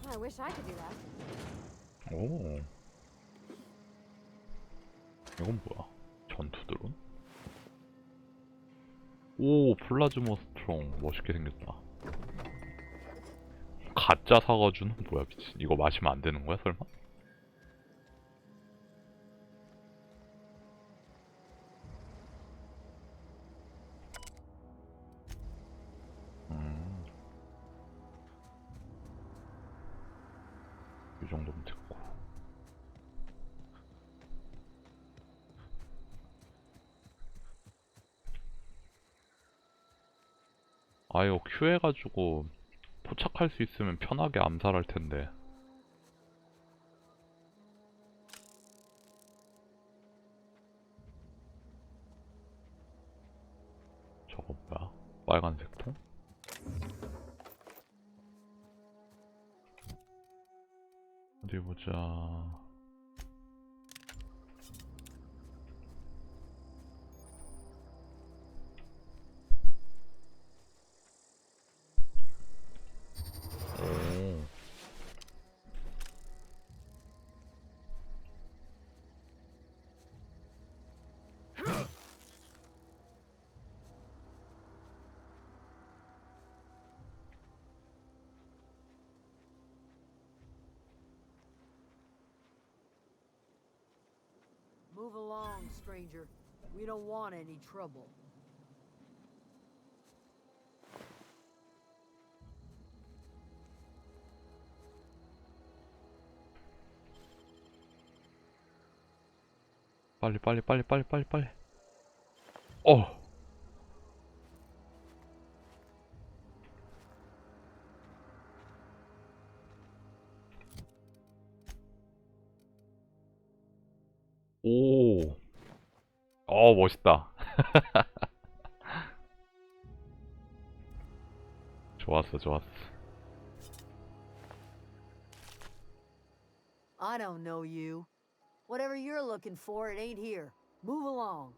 [SPEAKER 9] I wish I could do that.
[SPEAKER 1] 오. 이건 뭐야? 전투 드론? 오, 플라즈모 스트롱 멋있게 생겼다. 가짜 사과주는 뭐야 미친. 이거 마시면 안 되는 거야 설마? 이 정도면 됐고. 아 이거 Q 해가지고 포착할 수 있으면 편하게 암살할 텐데. 저거 뭐야? 빨간색 통? 어디 보자. 오.
[SPEAKER 11] Move along, stranger. We don't want any trouble.
[SPEAKER 1] 빨리 빨리 빨리 빨리 빨리 빨리. 어. 멋있다. 좋았어, 좋았어.
[SPEAKER 11] I don't know you. Whatever you're looking for, it ain't here. Move along.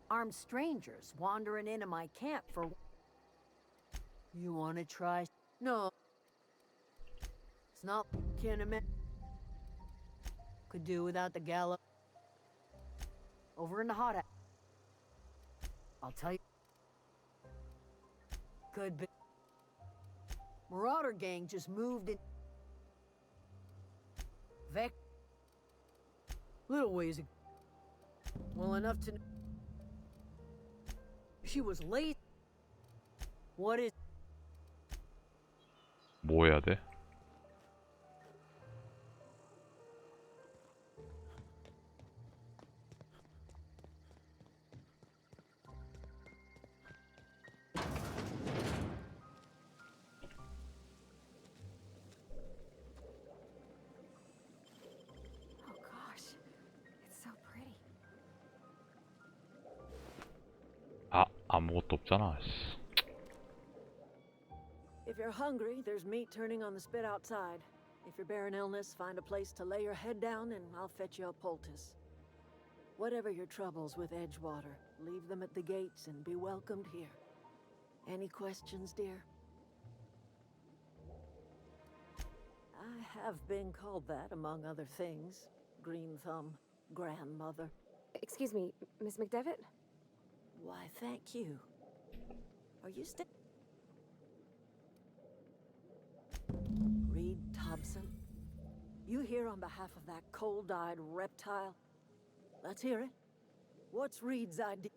[SPEAKER 11] Armed strangers wandering into my camp for... You wanna try? No. It's not Kinnaman. Could do without the gallop. Over in the hot... I'll tell you. Could be. Marauder gang just moved in. Vec. Little ways ago. Well enough to. She was late. What is?
[SPEAKER 1] 뭐 해야 돼?
[SPEAKER 9] Oh gosh, it's so pretty.
[SPEAKER 1] 아무것도 없잖아. 씨.
[SPEAKER 5] If you're hungry, there's meat turning on the spit outside. If you're bearing illness, find a place to lay your head down and I'll fetch you a poultice. Whatever your troubles with Edgewater, leave them at the gates and be welcomed here. Any questions, dear? I have been called that, among other things. Green Thumb, grandmother.
[SPEAKER 9] Excuse me, Miss McDevitt?
[SPEAKER 5] Why, thank you. Are you still... Reed Thompson? You here on behalf of that cold-eyed reptile? Let's hear it. What's Reed's idea?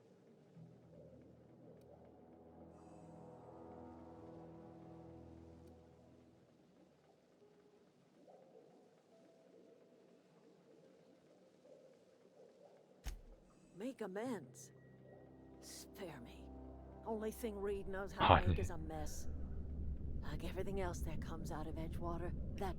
[SPEAKER 5] Make amends. Spare me. Only thing Reed knows how to make is a mess. Like everything else that comes out of Edgewater, that...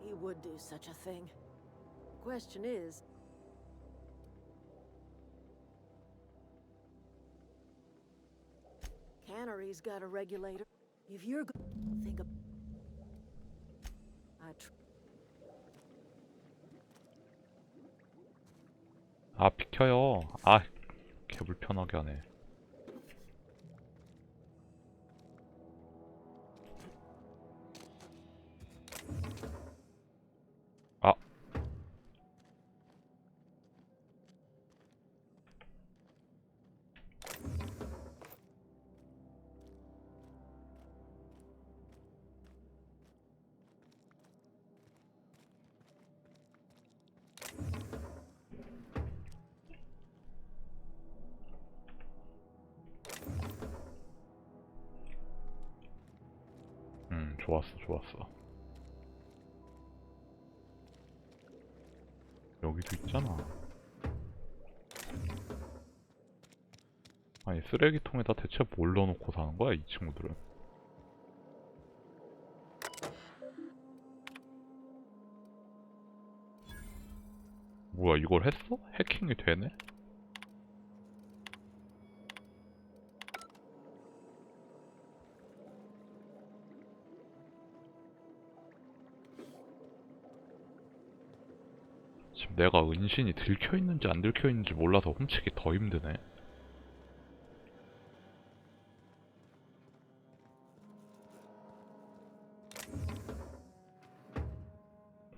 [SPEAKER 5] He would do such a thing. Question is... Cannery's got a regulator. If you're think of...
[SPEAKER 1] 비켜요. 개불편하게 하네. 좋았어. 여기도 있잖아. 아니, 쓰레기통에다 대체 뭘 넣어놓고 사는 거야, 이 친구들은? 뭐야, 이걸 했어? 해킹이 되네? 지금 내가 은신이 들켜있는지 안 들켜있는지 몰라서 훔치기 더 힘드네.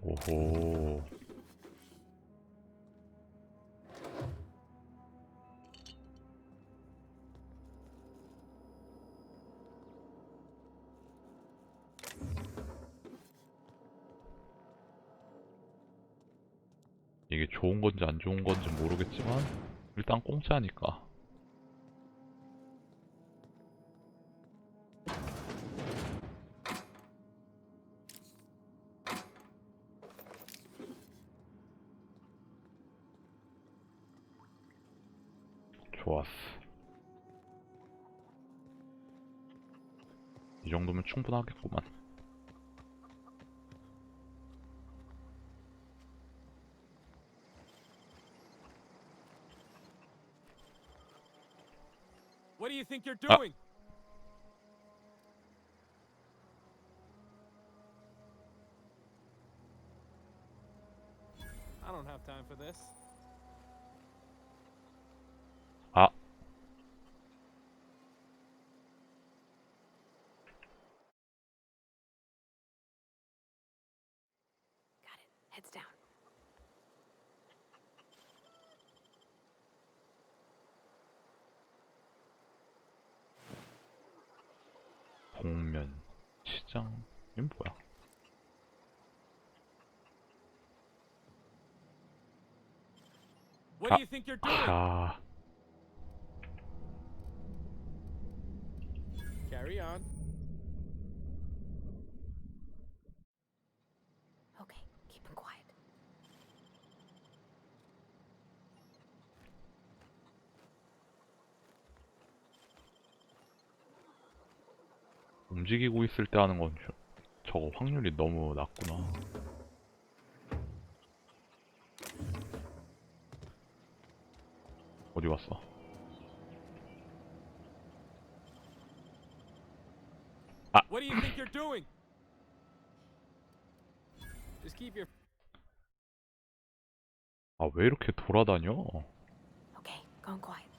[SPEAKER 1] 오호. 이게 좋은 건지 안 좋은 건지 모르겠지만 일단 공짜니까. 좋았어. 이 정도면 충분하겠구만.
[SPEAKER 12] What do you think you're doing? I don't have time for this.
[SPEAKER 1] 아,
[SPEAKER 9] Got it. Heads down.
[SPEAKER 1] 복면 시장 이건 뭐야?
[SPEAKER 12] What do you think you're doing?
[SPEAKER 1] 아,
[SPEAKER 12] Carry on.
[SPEAKER 9] Okay, keep him quiet.
[SPEAKER 1] 움직이고 있을 때 하는 건 저거 확률이 너무 낮구나. 어디 갔어?
[SPEAKER 12] What do you think you're doing? Just keep your
[SPEAKER 1] 아, 왜 이렇게 돌아다녀?
[SPEAKER 9] Okay, gone quiet.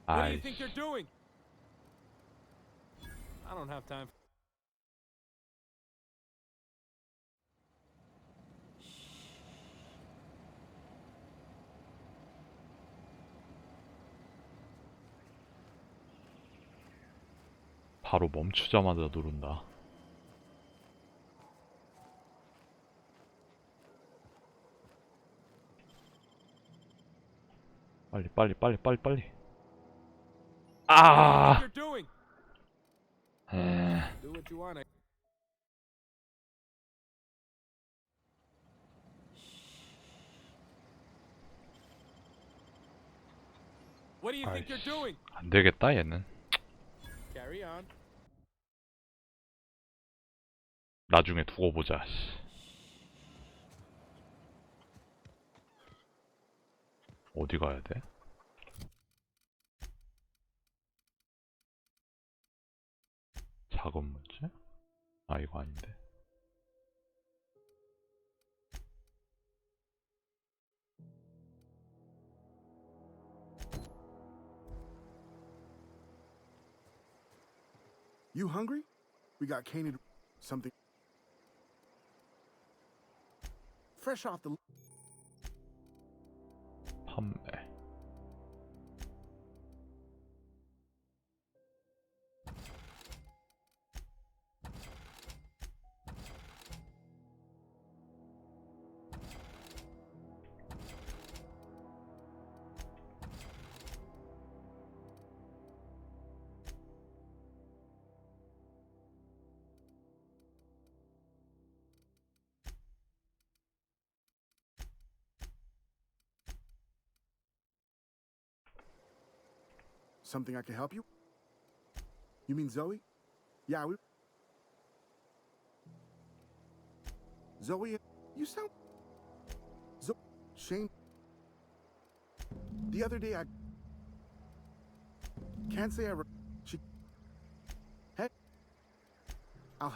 [SPEAKER 12] What do you
[SPEAKER 1] 아이씨.
[SPEAKER 12] think you're doing? I don't have time.
[SPEAKER 1] 바로 멈추자마자 누른다. 빨리 빨리 빨리 빨리 빨리.
[SPEAKER 12] What do you
[SPEAKER 1] 아!
[SPEAKER 12] think you're doing? Do what you want. What do you think you're doing?
[SPEAKER 1] 안 되겠다 얘는.
[SPEAKER 12] Carry on.
[SPEAKER 1] 나중에 두고 보자. 어디 가야 돼? 작업 문제? 아, 이거 아닌데.
[SPEAKER 13] You hungry? We got caned something fresh off the.
[SPEAKER 1] 판매.
[SPEAKER 13] Something I can help you? You mean Zoe? Yeah, we. Zoe, you sound. Shane. The other day I. Can't say she. Hey. I'll.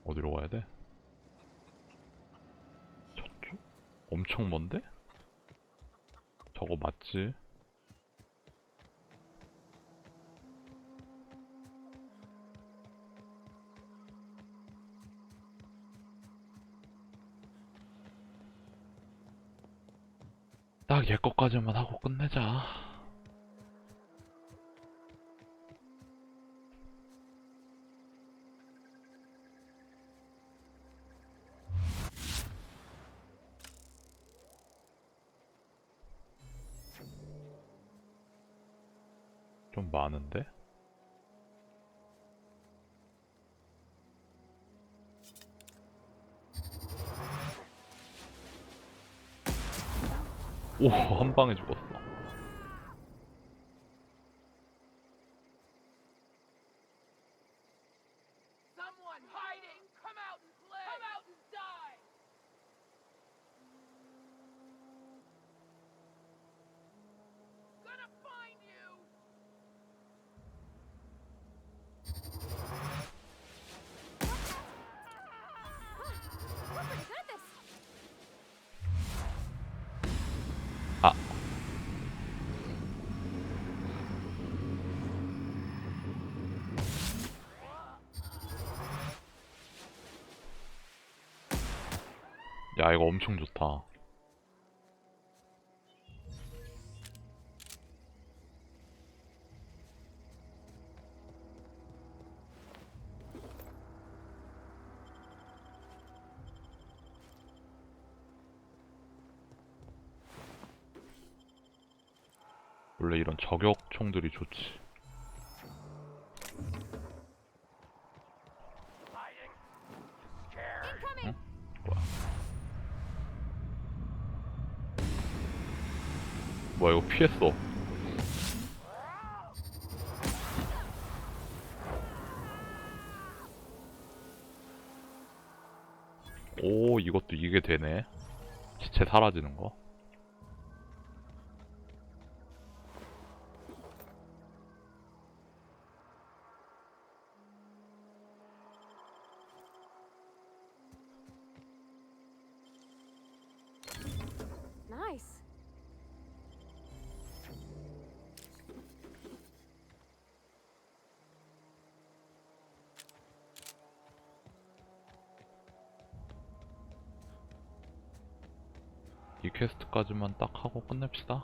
[SPEAKER 1] 어디로 가야 돼? 저쪽? 엄청 먼데? 저거 맞지? 딱 얘 거까지만 하고 끝내자. 좀 많은데? 오, 한 방에 죽었어.
[SPEAKER 3] Someone hiding! Come out and play! Come out and die! Gonna find you!
[SPEAKER 9] We're pretty good at this.
[SPEAKER 1] 아. 야, 이거 엄청 좋다. 원래 이런 저격총들이 좋지. 응? 뭐야, 이거 피했어. 오, 이것도 이게 되네. 시체 사라지는 거.
[SPEAKER 9] Nice.
[SPEAKER 1] 이 퀘스트까지만 딱 하고 끝냅시다.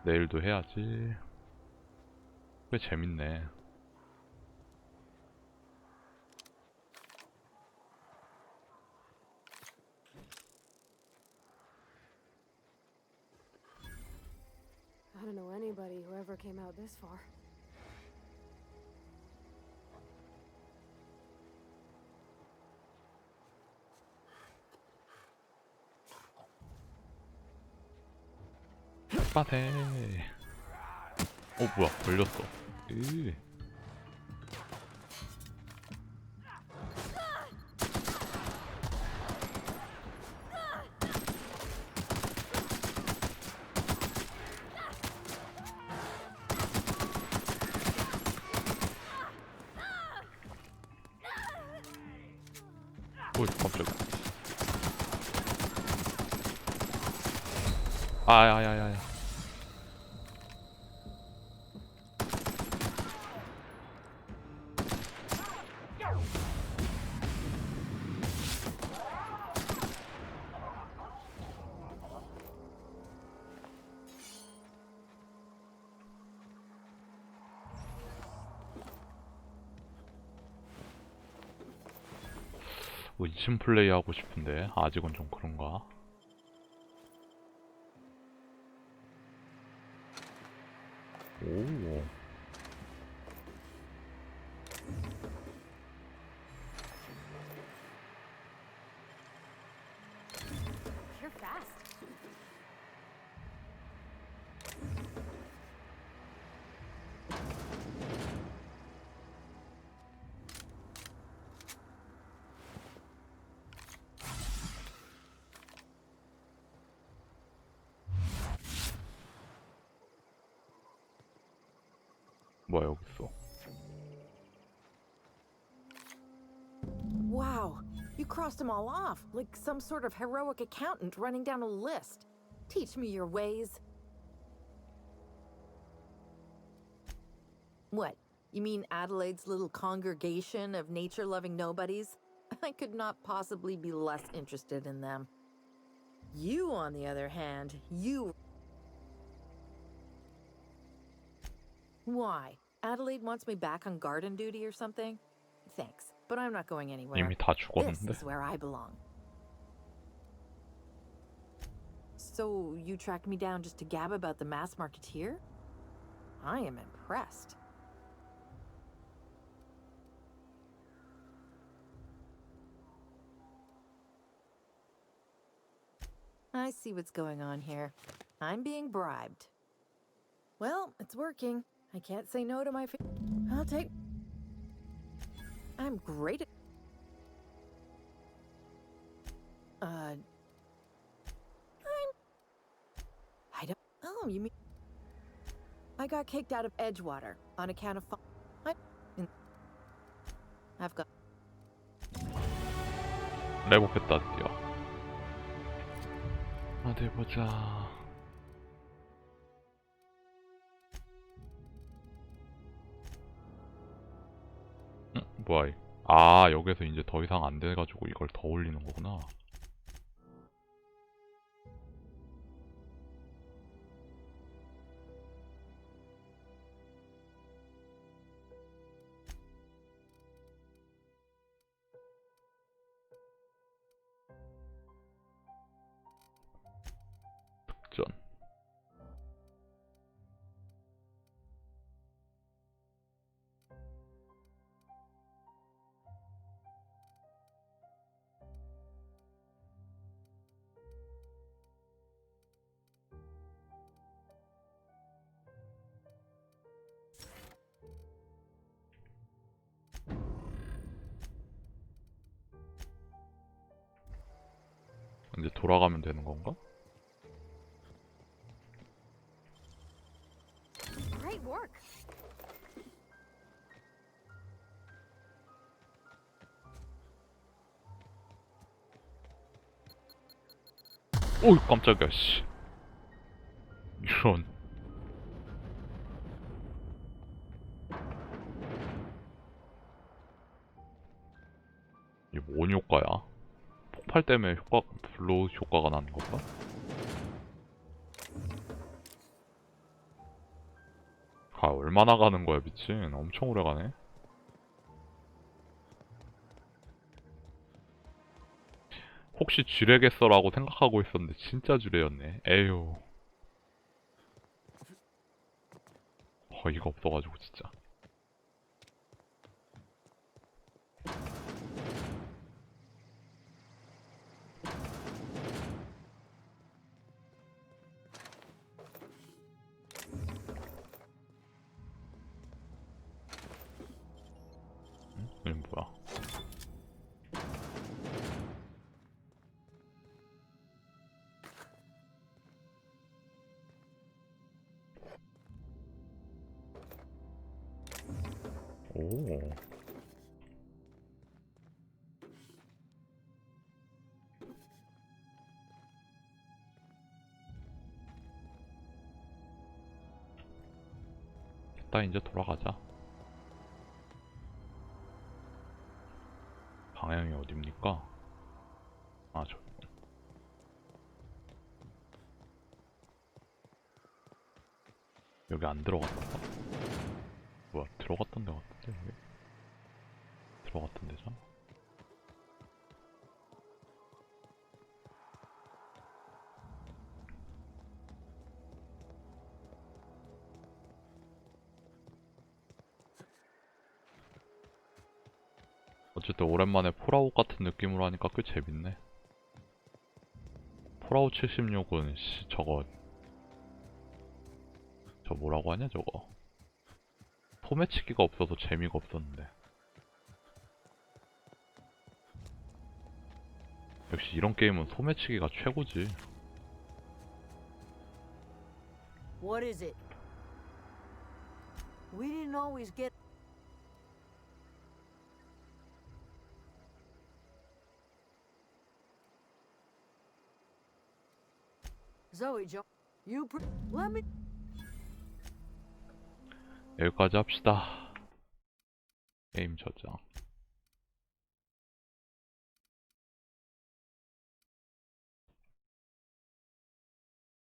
[SPEAKER 1] 내일도 해야지. 꽤 재밌네.
[SPEAKER 9] I don't know anybody who ever came out this far.
[SPEAKER 1] 빠세. 뭐야, 걸렸어. 오이, 깜짝이야. 아야야야야. 뭐 2층 플레이 하고 싶은데 아직은 좀 그런가? 오.
[SPEAKER 9] You're fast.
[SPEAKER 1] 뭐야, 여기 있어.
[SPEAKER 11] Wow, you crossed them all off, like some sort of heroic accountant running down a list. Teach me your ways. What? You mean Adelaide's little congregation of nature-loving nobodies? I could not possibly be less interested in them. You, on the other hand, you... Why? Adelaide wants me back on garden duty or something? Thanks, but I'm not going anywhere.
[SPEAKER 1] 이미 다
[SPEAKER 11] This
[SPEAKER 1] 죽었는데.
[SPEAKER 11] is where I belong. So you tracked me down just to gab about the mass marketeer? I am impressed. I see what's going on here. I'm being bribed. Well, it's working. I can't say no to my I'll take... I'm great at... I don't... Oh, you mean... I got kicked out of Edgewater on account of... I've got...
[SPEAKER 1] 해보겠다 드디어. 어디 보자. 뭐야? 아, 여기서 이제 더 이상 안 돼가지고 이걸 더 올리는 거구나. 특전. 이제 돌아가면 되는 건가?
[SPEAKER 9] Great work.
[SPEAKER 1] 오이 깜짝이야 씨. 이런. 이게 뭔 효과야? 폭발 때문에 블로우 효과가 나는 건가? 아, 얼마나 가는 거야 미친. 엄청 오래 가네. 혹시 쥐레겠어라고 생각하고 있었는데 진짜 쥐레였네. 에휴. 어이가 없어가지고 진짜. 이건 뭐야? 오. 됐다, 이제 돌아가자. 방향이 어딥니까? 아, 저. 여기 안 들어갔던 거? 뭐야, 들어갔던 데 같은데, 여기? 들어갔던 데잖아? 어쨌든 오랜만에 폴아웃 같은 느낌으로 하니까 꽤 재밌네. 폴아웃 76은 씨 저거 저 뭐라고 하냐 저거 소매치기가 없어서 재미가 없었는데. 역시 이런 게임은 소매치기가 최고지.
[SPEAKER 14] What is it? We didn't always get... Zoe, Joe, let me...
[SPEAKER 1] 여기까지 합시다. 게임 저장.